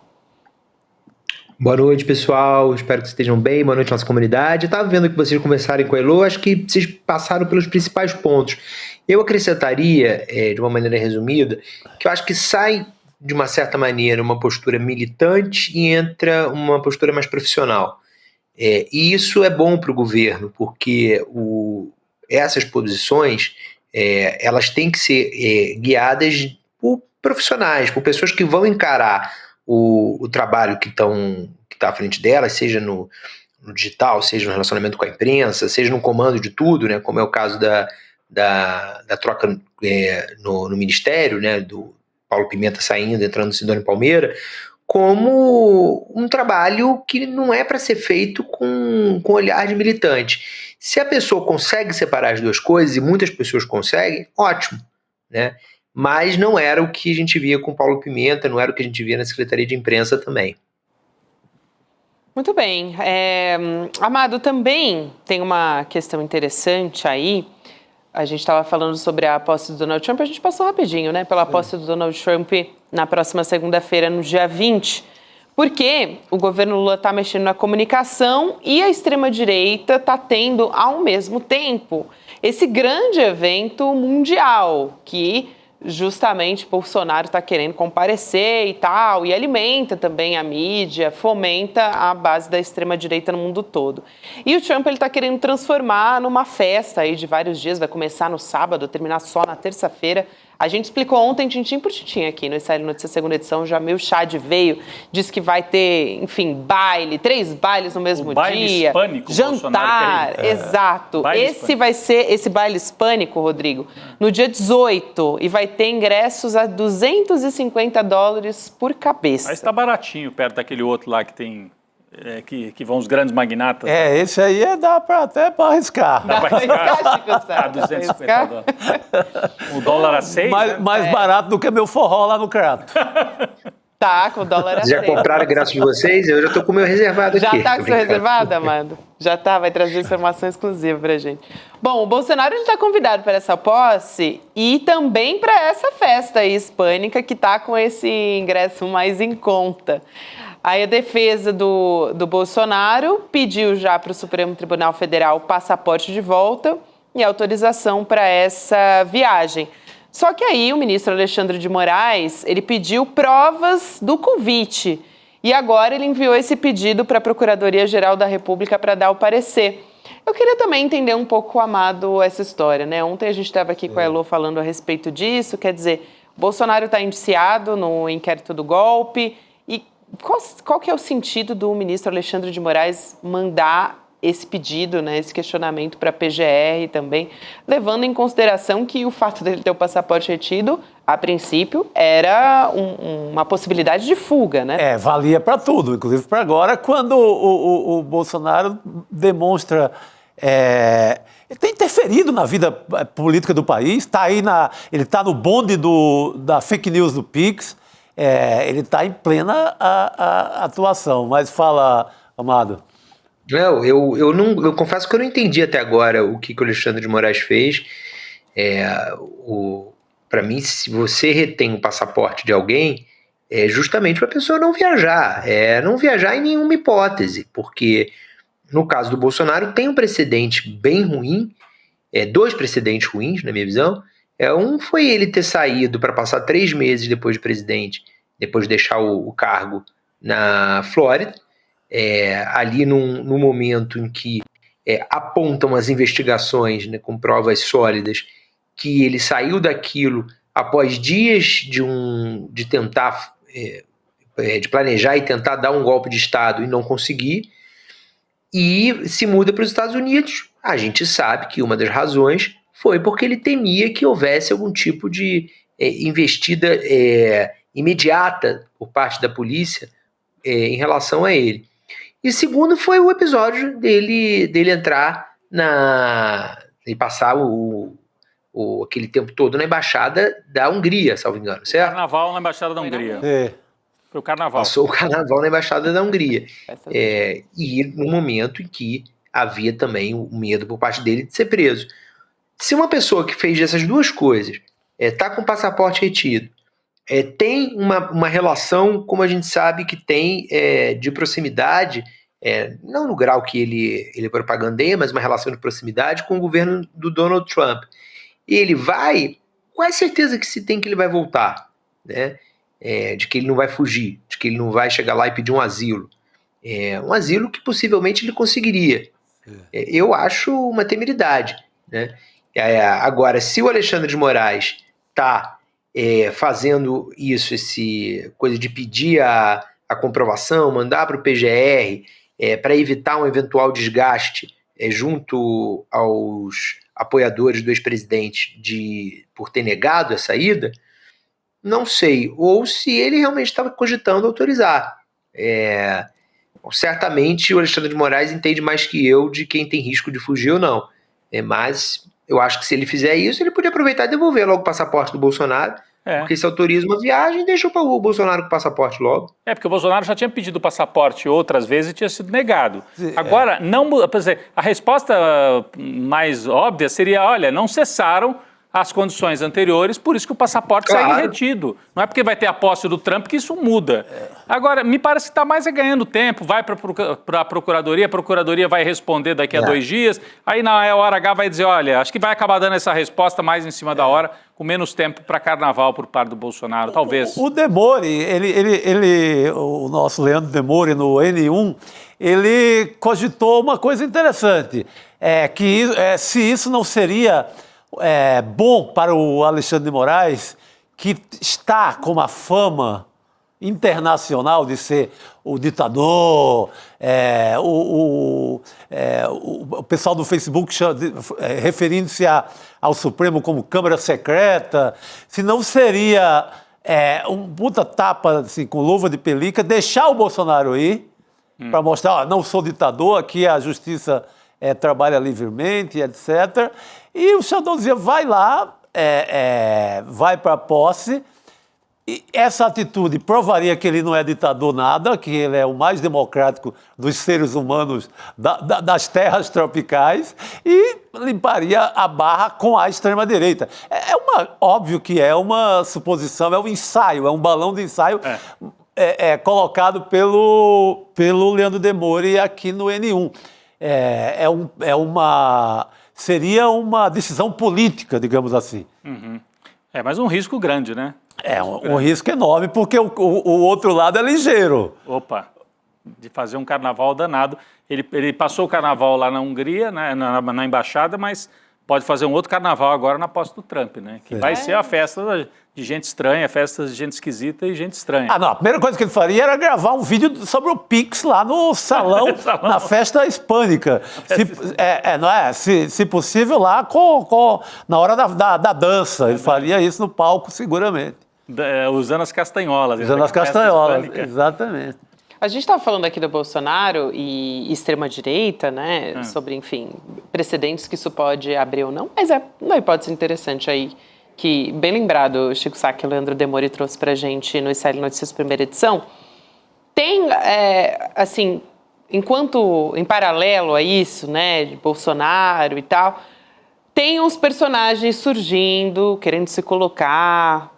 S10: Boa noite, pessoal. Espero que estejam bem. Boa noite, nossa comunidade. Eu estava vendo que vocês conversarem com a Elô, acho que vocês passaram pelos principais pontos. Eu acrescentaria, de uma maneira resumida, que eu acho que sai, de uma certa maneira, uma postura militante e entra uma postura mais profissional. E isso é bom para o governo, porque essas posições elas têm que ser guiadas por profissionais, por pessoas que vão encarar o trabalho que está à frente delas, seja no digital, seja no relacionamento com a imprensa, seja no comando de tudo, né, como é o caso da troca no Ministério, né, do Paulo Pimenta saindo, entrando no Sidônio Palmeira, como um trabalho que não é para ser feito com olhar de militante. Se a pessoa consegue separar as duas coisas, e muitas pessoas conseguem, ótimo, né? Mas não era o que a gente via com Paulo Pimenta, não era o que a gente via na Secretaria de Imprensa também.
S3: Muito bem. Amado, também tem uma questão interessante aí. A gente estava falando sobre a posse do Donald Trump, a gente passou rapidinho, né? Pela posse do Donald Trump na próxima segunda-feira, no dia 20. Porque o governo Lula está mexendo na comunicação e a extrema-direita está tendo, ao mesmo tempo, esse grande evento mundial que justamente Bolsonaro está querendo comparecer e tal, e alimenta também a mídia, fomenta a base da extrema-direita no mundo todo. E o Trump está querendo transformar numa festa aí de vários dias, vai começar no sábado, terminar só na terça-feira. A gente explicou ontem, tintim por tintim, aqui no SL Notícias segunda edição, já meio Chad veio, disse que vai ter, enfim, baile, 3 bailes no mesmo dia,
S4: hispânico,
S3: jantar, exato. Esse baile hispânico, Rodrigo, no dia 18, e vai ter ingressos a $250 por cabeça.
S4: Mas está baratinho, perto daquele outro lá que tem... que vão os grandes magnatas.
S5: Esse aí dá até para arriscar.
S4: Dá para arriscar, Chico Sá? $250. O dólar a 6,
S5: mais barato do que meu forró lá no Crato.
S3: Tá, com o dólar a
S10: Já
S3: 6.
S10: compraram a graça de vocês? Eu já tô com o meu reservado
S3: Já
S10: aqui.
S3: tá com o seu reservado, Amado? Já tá, vai trazer informação exclusiva pra gente. Bom, o Bolsonaro ele tá convidado para essa posse e também para essa festa aí hispânica que tá com esse ingresso mais em conta. Aí a defesa do Bolsonaro pediu já para o Supremo Tribunal Federal o passaporte de volta e autorização para essa viagem. Só que aí o ministro Alexandre de Moraes, ele pediu provas do convite e agora ele enviou esse pedido para a Procuradoria-Geral da República para dar o parecer. Eu queria também entender um pouco, Amado, essa história, né? Ontem a gente estava aqui com a Elô falando a respeito disso, quer dizer, Bolsonaro está indiciado no inquérito do golpe e qual que é o sentido do ministro Alexandre de Moraes mandar esse pedido, né, esse questionamento para a PGR também, levando em consideração que o fato dele ter o passaporte retido, a princípio, era uma possibilidade de fuga, né?
S5: Valia para tudo, inclusive para agora, quando o Bolsonaro demonstra... ele tem interferido na vida política do país, ele está no bonde da fake news do Pix, ele está em plena atuação. Mas fala, Amado.
S10: Não, eu confesso que eu não entendi até agora o que o Alexandre de Moraes fez. Para mim, se você retém o passaporte de alguém, é justamente para a pessoa não viajar. Não viajar em nenhuma hipótese, porque no caso do Bolsonaro tem um precedente bem ruim, 2 precedentes ruins, na minha visão. Um foi ele ter saído para passar 3 meses depois de presidente, depois de deixar o cargo na Flórida, ali num momento em que apontam as investigações, né, com provas sólidas, que ele saiu daquilo após dias de tentar, de planejar e tentar dar um golpe de Estado e não conseguir, e se muda para os Estados Unidos. A gente sabe que uma das razões foi porque ele temia que houvesse algum tipo de investida imediata por parte da polícia em relação a ele. E segundo foi o episódio dele entrar e passar aquele tempo todo na Embaixada da Hungria, salvo engano, certo?
S4: Carnaval na Embaixada da Hungria. Foi o Carnaval.
S10: Passou o Carnaval na Embaixada da Hungria. E no momento em que havia também o medo por parte dele de ser preso. Se uma pessoa que fez essas duas coisas está com o passaporte retido, tem uma relação, como a gente sabe que tem, de proximidade, não no grau que ele propagandeia, mas uma relação de proximidade com o governo do Donald Trump. E ele vai, qual é a certeza que se tem que ele vai voltar, né? De que ele não vai fugir, de que ele não vai chegar lá e pedir um asilo. Um asilo que possivelmente ele conseguiria. Eu acho uma temeridade, né? Agora, se o Alexandre de Moraes está fazendo isso, coisa de pedir a comprovação, mandar para o PGR, para evitar um eventual desgaste junto aos apoiadores do ex-presidente por ter negado essa ida, não sei. Ou se ele realmente estava cogitando autorizar. Certamente o Alexandre de Moraes entende mais que eu de quem tem risco de fugir ou não. Mas eu acho que se ele fizer isso, ele podia aproveitar e devolver logo o passaporte do Bolsonaro, porque se autoriza uma viagem, deixa o Bolsonaro com o passaporte logo.
S4: Porque o Bolsonaro já tinha pedido o passaporte outras vezes e tinha sido negado. Agora, a resposta mais óbvia seria, olha, não cessaram as condições anteriores, por isso que o passaporte segue retido. Não é porque vai ter a posse do Trump que isso muda. Agora, me parece que está mais ganhando tempo, vai para a Procuradoria vai responder daqui a 2 dias, aí na hora H vai dizer, olha, acho que vai acabar dando essa resposta mais em cima da hora, com menos tempo para carnaval por parte do Bolsonaro, talvez.
S5: O Demore, o nosso Leandro Demore, no N1, ele cogitou uma coisa interessante, que se isso não seria bom para o Alexandre de Moraes, que está com uma fama internacional de ser o ditador, o pessoal do Facebook referindo-se ao Supremo como Câmara Secreta, se não seria um puta tapa assim, com luva de pelica, deixar o Bolsonaro ir, para mostrar, não sou ditador, aqui a justiça trabalha livremente, etc. E o Xandão dizia, vai lá, vai para a posse, E essa atitude provaria que ele não é ditador nada, que ele é o mais democrático dos seres humanos das terras tropicais e limparia a barra com a extrema-direita. Óbvio que é uma suposição, é um ensaio, é um balão de ensaio colocado pelo Leandro Demore aqui no N1. Seria uma decisão política, digamos assim.
S4: Uhum. Mas um risco grande, né?
S5: Um risco enorme, porque o outro lado é ligeiro.
S4: Opa, de fazer um carnaval danado. Ele passou o carnaval lá na Hungria, né, na embaixada, mas pode fazer um outro carnaval agora na posse do Trump, né? Que vai ser a festa de gente estranha, festas de gente esquisita e gente estranha.
S5: Não, a primeira coisa que ele faria era gravar um vídeo sobre o Pix lá no salão, na festa hispânica. Se possível, lá na hora da dança. Ele faria isso no palco, seguramente.
S4: Usando as castanholas.
S5: Usando as castanholas, exatamente.
S3: A gente estava falando aqui do Bolsonaro e extrema-direita, né? Sobre, enfim, precedentes que isso pode abrir ou não. Mas uma hipótese interessante aí, que, bem lembrado, Chico Sá, que o Leandro Demore trouxe pra gente no ICL Notícias primeira edição. Tem, assim, em paralelo a isso, né? De Bolsonaro e tal, tem uns personagens surgindo, querendo se colocar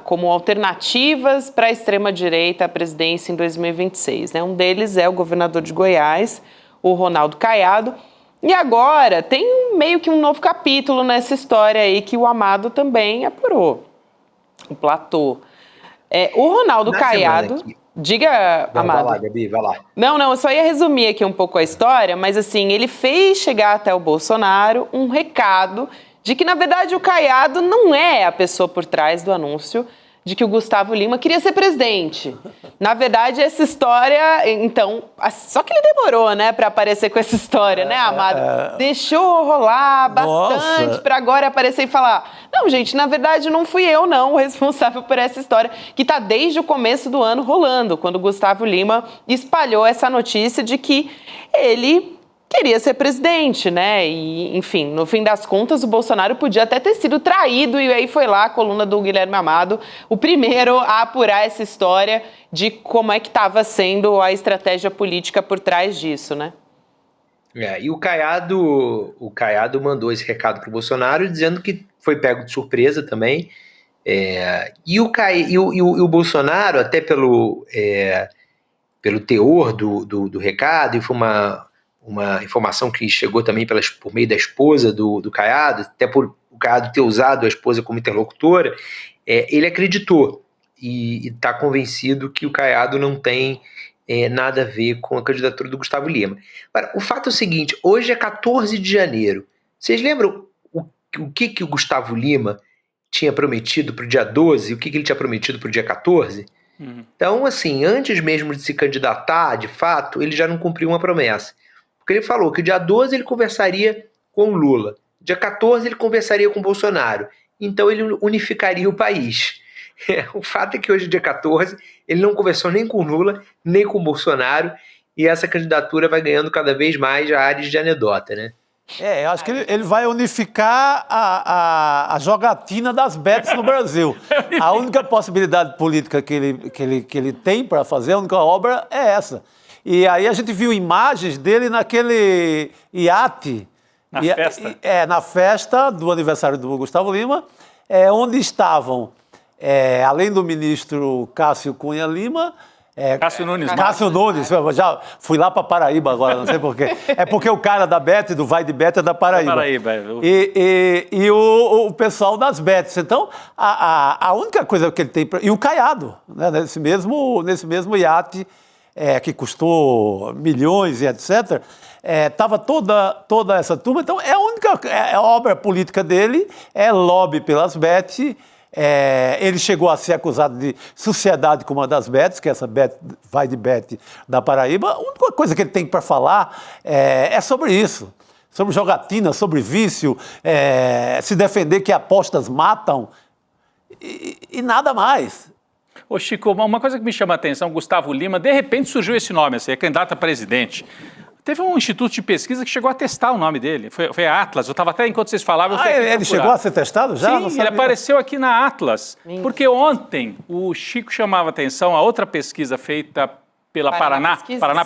S3: como alternativas para a extrema-direita à presidência em 2026. Né? Um deles é o governador de Goiás, o Ronaldo Caiado. E agora tem meio que um novo capítulo nessa história aí que o Amado também apurou. O platô. O Ronaldo Caiado... Diga, Amado.
S10: Vai lá, Gabi, vai lá.
S3: Não, eu só ia resumir aqui um pouco a história, mas assim, ele fez chegar até o Bolsonaro um recado de que, na verdade, o Caiado não é a pessoa por trás do anúncio de que o Gustavo Lima queria ser presidente. Na verdade, essa história, então... Só que ele demorou, né, para aparecer com essa história, né, Amado? Deixou rolar bastante para agora aparecer e falar... Não, gente, na verdade, não fui eu, não, o responsável por essa história, que está desde o começo do ano rolando, quando o Gustavo Lima espalhou essa notícia de que ele queria ser presidente, né? E, enfim, no fim das contas, o Bolsonaro podia até ter sido traído, e aí foi lá a coluna do Guilherme Amado, o primeiro a apurar essa história de como é que estava sendo a estratégia política por trás disso, né?
S10: E o Caiado mandou esse recado para o Bolsonaro, dizendo que foi pego de surpresa também. E o Bolsonaro, até pelo teor do recado, e foi uma informação que chegou também por meio da esposa do Caiado, até por o Caiado ter usado a esposa como interlocutora, ele acreditou e está convencido que o Caiado não tem nada a ver com a candidatura do Gustavo Lima. Agora, o fato é o seguinte, hoje é 14 de janeiro. Vocês lembram o que o Gustavo Lima tinha prometido para o dia 12 e o que ele tinha prometido para o dia 14? Então, assim, antes mesmo de se candidatar, de fato, ele já não cumpriu uma promessa. Porque ele falou que dia 12 ele conversaria com o Lula, dia 14 ele conversaria com o Bolsonaro, então ele unificaria o país. O fato é que hoje, dia 14, ele não conversou nem com o Lula, nem com o Bolsonaro, e essa candidatura vai ganhando cada vez mais a áreas de anedota, né?
S5: Eu acho que ele vai unificar a jogatina das bets no Brasil. A única possibilidade política que ele tem para fazer, a única obra é essa. E aí a gente viu imagens dele naquele iate. Na festa do aniversário do Gustavo Lima, onde estavam, além do ministro Cássio Cunha Lima...
S4: Cássio Nunes.
S5: Cássio Nunes, já fui lá para Paraíba agora, não sei porquê. É porque o cara da Bet, do Vai de Bet, é da Paraíba. E o pessoal das Bets. Então, a única coisa que ele tem... E o Caiado, né, nesse mesmo iate, que custou milhões e etc., estava toda essa turma. Então, a única obra política dele é lobby pelas Bets. Ele chegou a ser acusado de sociedade com uma das Bets, que é essa Vai de Bet da Paraíba. A única coisa que ele tem para falar é sobre isso, sobre jogatina, sobre vício, se defender que apostas matam e nada mais.
S4: Ô Chico, uma coisa que me chama a atenção, Gustavo Lima, de repente surgiu esse nome, assim, é candidato a presidente. Teve um instituto de pesquisa que chegou a testar o nome dele. Foi a Atlas. Eu estava até, enquanto vocês falavam, eu fui aqui
S5: ele
S4: procurar.
S5: chegou a ser testado já?
S4: Sim, ele apareceu aqui na Atlas. Porque ontem o Chico chamava atenção a outra pesquisa feita pela Paraná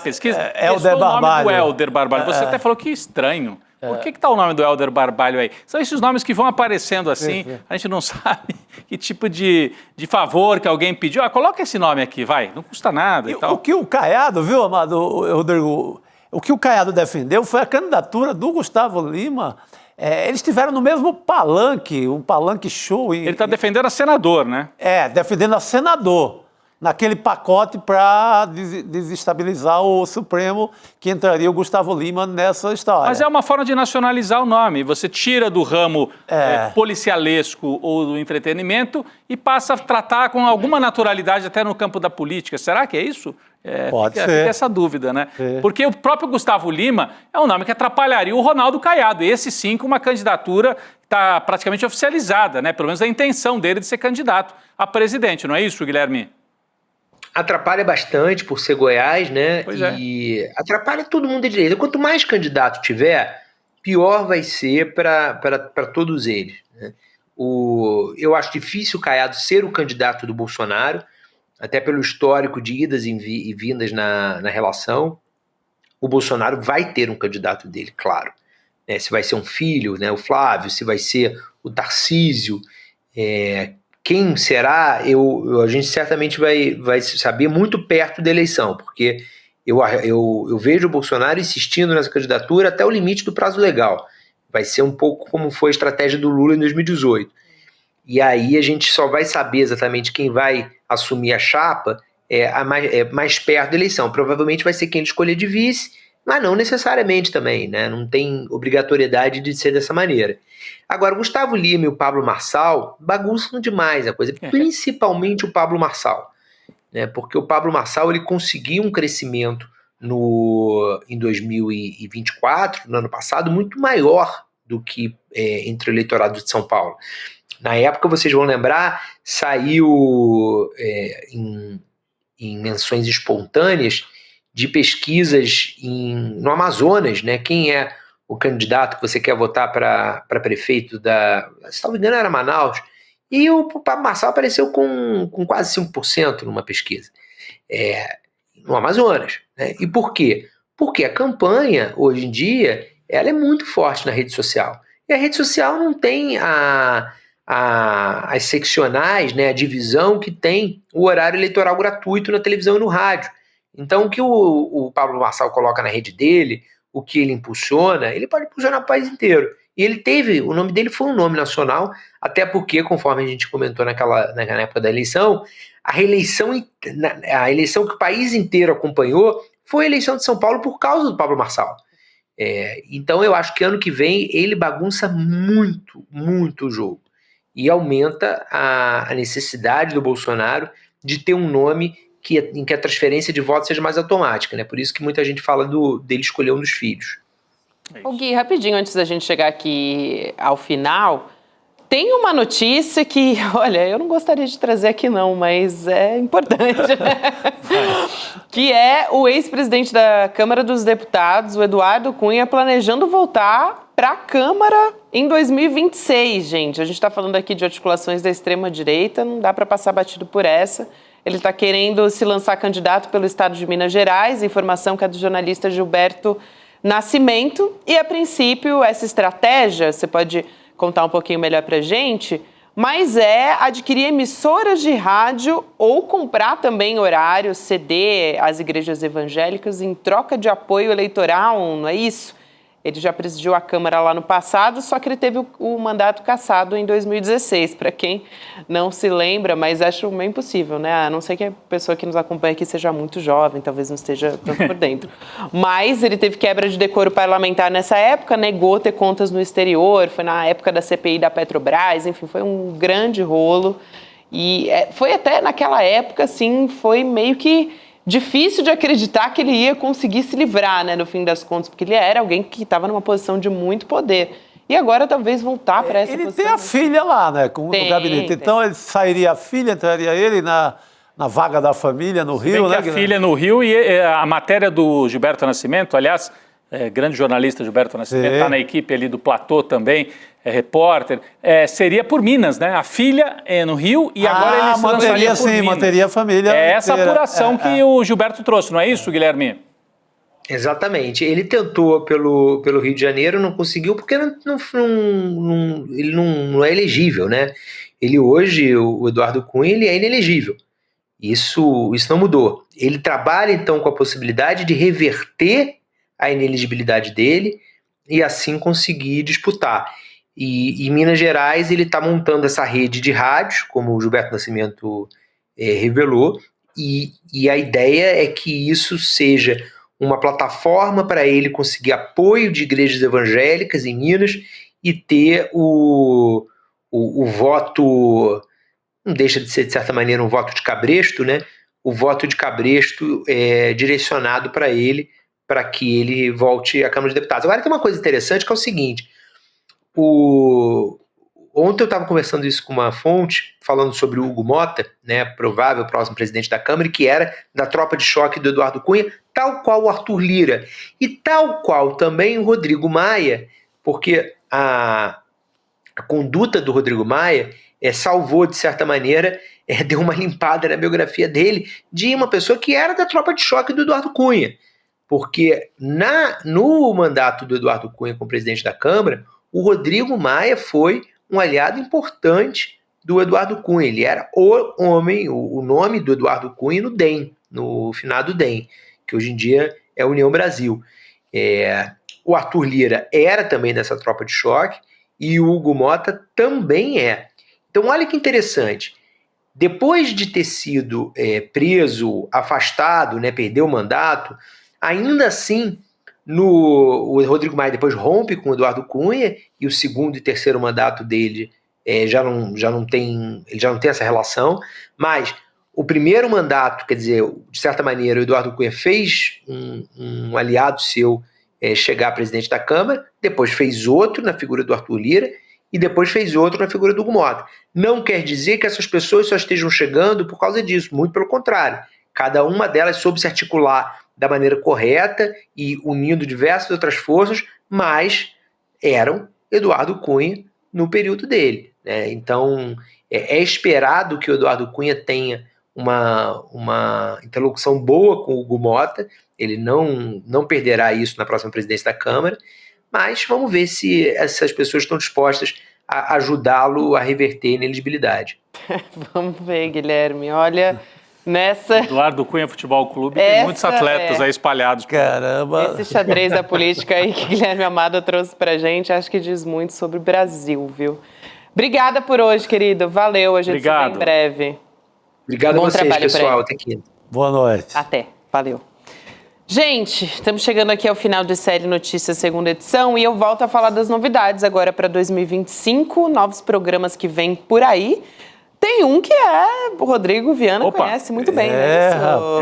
S4: Pesquisa.
S5: Helder
S4: o nome
S5: Barbalho.
S4: do Helder Barbalho. Você até falou que estranho. Por que está o nome do Helder Barbalho aí? São esses nomes que vão aparecendo assim, a gente não sabe que tipo de favor que alguém pediu. Coloca esse nome aqui, vai, não custa nada e tal.
S5: O que o Caiado, viu, amado Rodrigo, o que o Caiado defendeu foi a candidatura do Gustavo Lima. Eles estiveram no mesmo palanque, um palanque show.
S4: Ele está defendendo a senador, né?
S5: Defendendo a senador. Naquele pacote para desestabilizar o Supremo, que entraria o Gustavo Lima nessa história.
S4: Mas é uma forma de nacionalizar o nome. Você tira do ramo policialesco ou do entretenimento e passa a tratar com alguma naturalidade até no campo da política. Será que é isso?
S5: Pode ser.
S4: Fica essa dúvida, né? Porque o próprio Gustavo Lima é um nome que atrapalharia o Ronaldo Caiado. Esse sim, com uma candidatura que está praticamente oficializada, né? Pelo menos a intenção dele de ser candidato a presidente, não é isso, Guilherme?
S10: Atrapalha bastante por ser Goiás, né?
S4: Pois
S10: e atrapalha todo mundo de direita. Quanto mais candidato tiver, pior vai ser para todos eles, né? Eu acho difícil o Caiado ser o candidato do Bolsonaro, até pelo histórico de idas e vindas na relação. O Bolsonaro vai ter um candidato dele, claro. Se vai ser um filho, né, o Flávio, se vai ser o Tarcísio, quem será, a gente certamente vai saber muito perto da eleição, porque eu vejo o Bolsonaro insistindo nessa candidatura até o limite do prazo legal. Vai ser um pouco como foi a estratégia do Lula em 2018. E aí a gente só vai saber exatamente quem vai assumir a chapa mais perto da eleição. Provavelmente vai ser quem ele escolher de vice, mas não necessariamente também, né? Não tem obrigatoriedade de ser dessa maneira. Agora, o Gustavo Lima e o Pablo Marçal bagunçam demais a coisa, principalmente o Pablo Marçal, né? Porque o Pablo Marçal ele conseguiu um crescimento em 2024, no ano passado, muito maior do que entre o eleitorado de São Paulo. Na época, vocês vão lembrar, saiu em menções espontâneas de pesquisas no Amazonas, né? Quem é o candidato que você quer votar para prefeito se não me engano, era Manaus. E o Pablo Marçal apareceu com quase 5% numa pesquisa no Amazonas, né? E por quê? Porque a campanha, hoje em dia, ela é muito forte na rede social. E a rede social não tem as seccionais, né, a divisão que tem o horário eleitoral gratuito na televisão e no rádio. Então, o que o Pablo Marçal coloca na rede dele, o que ele impulsiona, ele pode impulsionar o país inteiro. E o nome dele foi um nome nacional, até porque, conforme a gente comentou na época da eleição, a eleição que o país inteiro acompanhou foi a eleição de São Paulo por causa do Pablo Marçal. Então, eu acho que ano que vem ele bagunça muito, muito o jogo. E aumenta a necessidade do Bolsonaro de ter um nome em que a transferência de votos seja mais automática, né? Por isso que muita gente fala dele escolher um dos filhos.
S3: Ô Gui, rapidinho, antes da gente chegar aqui ao final, tem uma notícia que, olha, eu não gostaria de trazer aqui não, mas é importante, né? Que é o ex-presidente da Câmara dos Deputados, o Eduardo Cunha, planejando voltar para a Câmara em 2026, gente. A gente está falando aqui de articulações da extrema-direita, não dá para passar batido por essa. Ele está querendo se lançar candidato pelo estado de Minas Gerais, informação que é do jornalista Gilberto Nascimento. E, a princípio, essa estratégia, você pode contar um pouquinho melhor para a gente, mas é adquirir emissoras de rádio ou comprar também horários, ceder às igrejas evangélicas em troca de apoio eleitoral, não é isso? Ele já presidiu a Câmara lá no passado, só que ele teve o mandato cassado em 2016, para quem não se lembra, mas acho meio impossível, né? A não ser que a pessoa que nos acompanha aqui seja muito jovem, talvez não esteja tanto por dentro. Mas ele teve quebra de decoro parlamentar nessa época, negou ter contas no exterior, foi na época da CPI da Petrobras, enfim, foi um grande rolo. E foi até naquela época, assim, foi meio que difícil de acreditar que ele ia conseguir se livrar, né, no fim das contas, porque ele era alguém que estava numa posição de muito poder. E agora talvez voltar para essa posição.
S5: Ele tem a filha lá, né, no gabinete. Então ele sairia a filha, entraria ele na vaga da família no Rio, né?
S4: A filha no Rio e a matéria do Gilberto Nascimento, aliás, grande jornalista Gilberto Nascimento, está na equipe ali do Platô também, é repórter, seria por Minas, né? A filha é no Rio e agora ele se lançaria por Minas.
S5: Manteria a família.
S4: É essa apuração que o Gilberto trouxe, não é isso, Guilherme?
S10: Exatamente. Ele tentou pelo Rio de Janeiro, não conseguiu, porque ele não é elegível, né? Ele hoje, o Eduardo Cunha, ele é inelegível. Isso não mudou. Ele trabalha, então, com a possibilidade de reverter a inelegibilidade dele e assim conseguir disputar. E em Minas Gerais ele está montando essa rede de rádios, como o Gilberto Nascimento revelou, e a ideia é que isso seja uma plataforma para ele conseguir apoio de igrejas evangélicas em Minas e ter o voto, não deixa de ser de certa maneira um voto de cabresto, né? O voto de cabresto direcionado para ele, para que ele volte à Câmara de Deputados. Agora tem uma coisa interessante que é o seguinte, ontem eu estava conversando isso com uma fonte, falando sobre o Hugo Mota, né, provável próximo presidente da Câmara, que era da tropa de choque do Eduardo Cunha, tal qual o Arthur Lira, e tal qual também o Rodrigo Maia, porque a conduta do Rodrigo Maia salvou, de certa maneira, deu uma limpada na biografia dele, de uma pessoa que era da tropa de choque do Eduardo Cunha. Porque no mandato do Eduardo Cunha como presidente da Câmara, o Rodrigo Maia foi um aliado importante do Eduardo Cunha. Ele era o homem, o nome do Eduardo Cunha no DEM, no finado DEM, que hoje em dia é a União Brasil. O Arthur Lira era também dessa tropa de choque e o Hugo Mota também é. Então olha que interessante. Depois de ter sido preso, afastado, né, perdeu o mandato, ainda assim, o Rodrigo Maia depois rompe com o Eduardo Cunha e o segundo e terceiro mandato dele já não tem essa relação, mas o primeiro mandato, quer dizer, de certa maneira, o Eduardo Cunha fez um aliado seu chegar a presidente da Câmara, depois fez outro na figura do Arthur Lira e depois fez outro na figura do Hugo Mota. Não quer dizer que essas pessoas só estejam chegando por causa disso, muito pelo contrário. Cada uma delas soube se articular da maneira correta e unindo diversas outras forças, mas eram Eduardo Cunha no período dele, né? Então, é esperado que o Eduardo Cunha tenha uma interlocução boa com o Hugo Mota, ele não perderá isso na próxima presidência da Câmara, mas vamos ver se essas pessoas estão dispostas a ajudá-lo a reverter a inelegibilidade.
S3: Vamos ver, Guilherme, olha...
S4: Eduardo Cunha Futebol Clube tem muitos atletas aí espalhados.
S5: Caramba!
S3: Esse xadrez da política aí que Guilherme Amado trouxe pra gente, acho que diz muito sobre o Brasil, viu? Obrigada por hoje, querido. Valeu, a gente se vê em breve.
S10: Obrigado a vocês, pessoal. Até aqui.
S5: Boa noite.
S3: Até. Valeu. Gente, estamos chegando aqui ao final do ICL Notícias, segunda edição, e eu volto a falar das novidades agora para 2025, novos programas que vêm por aí. Tem um que o Rodrigo Viana conhece muito bem, né?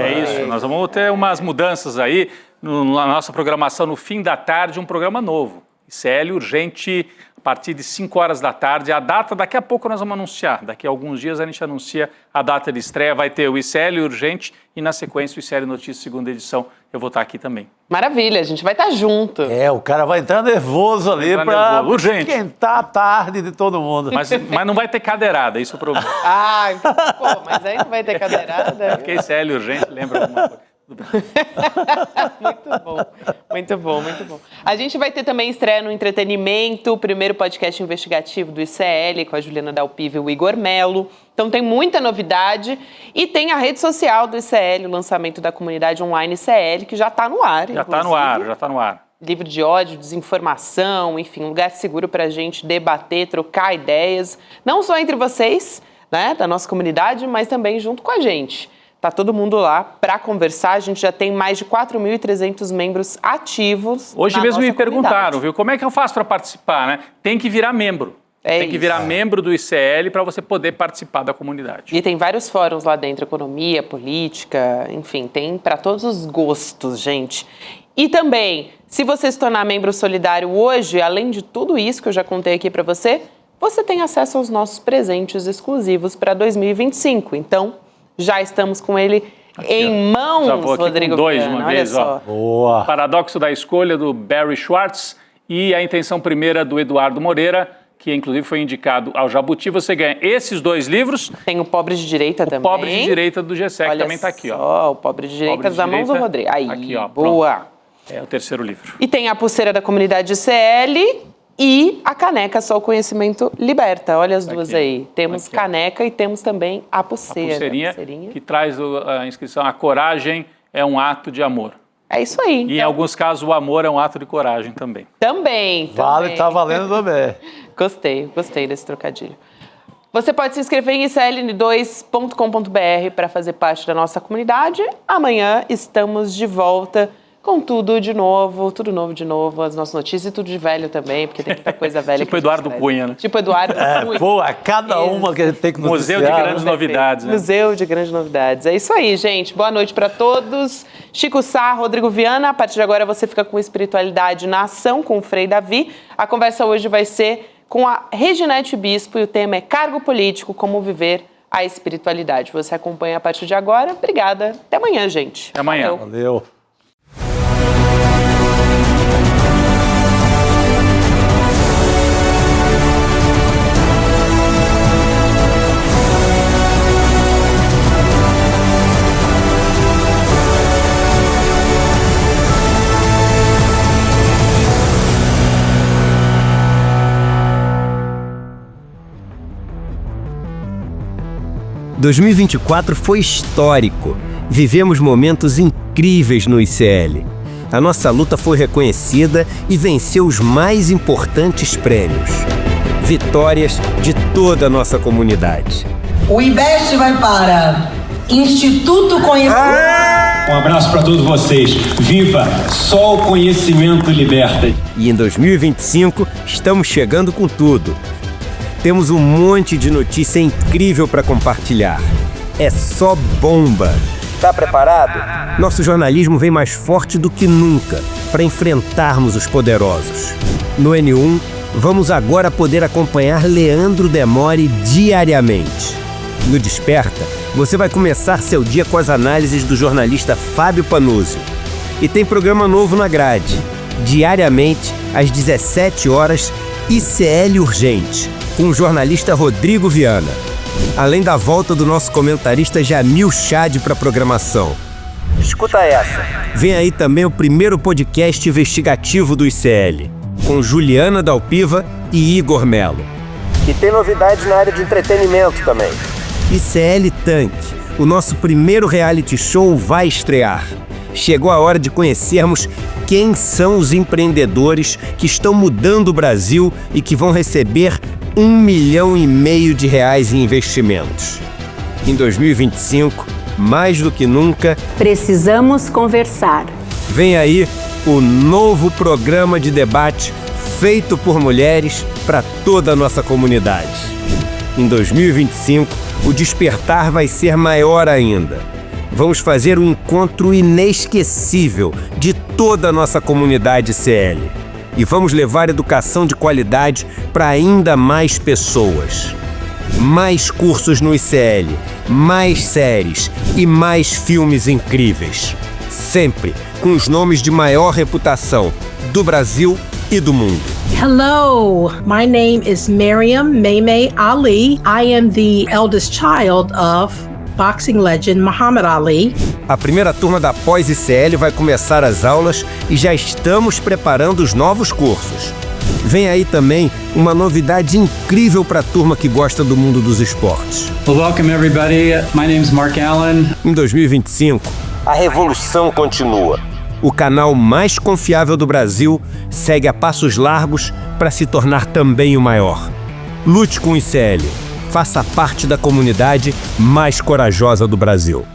S4: É isso, nós vamos ter umas mudanças aí na nossa programação no fim da tarde, um programa novo. ICL Urgente, a partir de 5 horas da tarde. A data, daqui a pouco nós vamos anunciar. Daqui a alguns dias a gente anuncia a data de estreia. Vai ter o ICL Urgente e, na sequência, o ICL Notícias, segunda edição. Eu vou estar aqui também.
S3: Maravilha, a gente vai estar junto.
S5: O cara vai entrar nervoso ali para esquentar a tarde de todo mundo.
S4: Mas não vai ter cadeirada, isso é o problema.
S3: Mas aí não vai ter cadeirada.
S4: Porque ICL Urgente lembra alguma coisa.
S3: Muito bom. A gente vai ter também estreia no entretenimento, o primeiro podcast investigativo do ICL, com a Juliana Dalpiva e o Igor Melo. Então tem muita novidade. E tem a rede social do ICL, o lançamento da comunidade online ICL, que já está no ar.
S4: Já está no ar.
S3: Livre de ódio, desinformação, enfim, um lugar seguro para a gente debater, trocar ideias, não só entre vocês, né, da nossa comunidade, mas também junto com a gente. Tá todo mundo lá para conversar. A gente já tem mais de 4.300 membros ativos.
S4: Hoje mesmo me perguntaram, viu? Como é que eu faço para participar, né? Tem que virar membro. Tem que virar membro do ICL para você poder participar da comunidade.
S3: E tem vários fóruns lá dentro, economia, política, enfim, tem para todos os gostos, gente. E também, se você se tornar membro solidário hoje, além de tudo isso que eu já contei aqui para você tem acesso aos nossos presentes exclusivos para 2025. Então, já estamos com ele em mãos,
S4: já vou aqui
S3: Rodrigo
S4: com dois de
S3: Viana,
S4: uma vez,
S3: olha só.
S5: Boa.
S4: Paradoxo da Escolha, do Barry Schwartz, e A Intenção Primeira, do Eduardo Moreira, que inclusive foi indicado ao Jabuti. Você ganha esses 2 livros.
S3: Tem o Pobre de Direita também.
S4: O Pobre de Direita do GSEC
S3: Olha
S4: também está aqui, ó.
S3: Só, o Pobre de Direita da mão do Rodrigo. Aí,
S4: aqui, ó,
S3: boa.
S4: É o 3º livro.
S3: E tem a pulseira da comunidade CL e a caneca Só o Conhecimento Liberta. Olha as duas aí. Temos
S4: aqui, ó.
S3: caneca e temos também a pulseira.
S4: A pulseirinha que traz a inscrição: a coragem é um ato de amor.
S3: É isso aí.
S4: E em alguns casos o amor é um ato de coragem também.
S3: Também.
S5: Vale, tá valendo também.
S3: Gostei desse trocadilho. Você pode se inscrever em icln2.com.br para fazer parte da nossa comunidade. Amanhã estamos de volta com tudo novo de novo, as nossas notícias e tudo de velho também, porque tem muita coisa velha.
S4: Tipo Eduardo Cunha, né?
S3: Tipo Eduardo Cunha.
S5: Boa, cada uma que a gente tem que noticiar.
S4: Museu de Grandes Novidades. Né?
S3: Museu de Grandes Novidades. É isso aí, gente. Boa noite para todos. Chico Sá, Rodrigo Viana. A partir de agora você fica com Espiritualidade na Ação, com o Frei Davi. A conversa hoje vai ser com a Reginete Bispo e o tema é Cargo Político, como viver a espiritualidade. Você acompanha a partir de agora. Obrigada. Até amanhã, gente.
S4: Até amanhã.
S5: Valeu.
S11: Em 2024 foi histórico. Vivemos momentos incríveis no ICL. A nossa luta foi reconhecida e venceu os mais importantes prêmios. Vitórias de toda a nossa comunidade.
S12: O IBEST vai para Instituto Conhecimento.
S13: Um abraço para todos vocês. Viva! Só o conhecimento liberta.
S11: E em 2025 estamos chegando com tudo. Temos um monte de notícia incrível para compartilhar. É só bomba. Tá preparado? Nosso jornalismo vem mais forte do que nunca para enfrentarmos os poderosos. No N1, vamos agora poder acompanhar Leandro Demore diariamente. No Desperta, você vai começar seu dia com as análises do jornalista Fábio Panuzzi. E tem programa novo na grade. Diariamente, às 17 horas, ICL Urgente, com o jornalista Rodrigo Viana. Além da volta do nosso comentarista Jamil Chad para a programação. Escuta essa. Vem aí também o primeiro podcast investigativo do ICL, com Juliana Dalpiva e Igor Melo. E tem novidades na área de entretenimento também. ICL Tanque, o nosso primeiro reality show vai estrear. Chegou a hora de conhecermos quem são os empreendedores que estão mudando o Brasil e que vão receber R$1,5 milhão em investimentos. Em 2025, mais do que nunca,
S14: precisamos conversar.
S11: Vem aí o novo programa de debate feito por mulheres para toda a nossa comunidade. Em 2025, o despertar vai ser maior ainda. Vamos fazer um encontro inesquecível de toda a nossa comunidade CL. E vamos levar educação de qualidade para ainda mais pessoas. Mais cursos no ICL, mais séries e mais filmes incríveis. Sempre com os nomes de maior reputação do Brasil e do mundo.
S15: Hello, my name is Miriam Maymay Ali. I am the eldest child of boxing legend Muhammad Ali.
S11: A primeira turma da pós-ICL vai começar as aulas e já estamos preparando os novos cursos. Vem aí também uma novidade incrível para a turma que gosta do mundo dos esportes.
S13: Well, welcome everybody. My name is Mark Allen.
S11: Em 2025, a revolução continua. O canal mais confiável do Brasil segue a passos largos para se tornar também o maior. Lute com o ICL. Faça parte da comunidade mais corajosa do Brasil.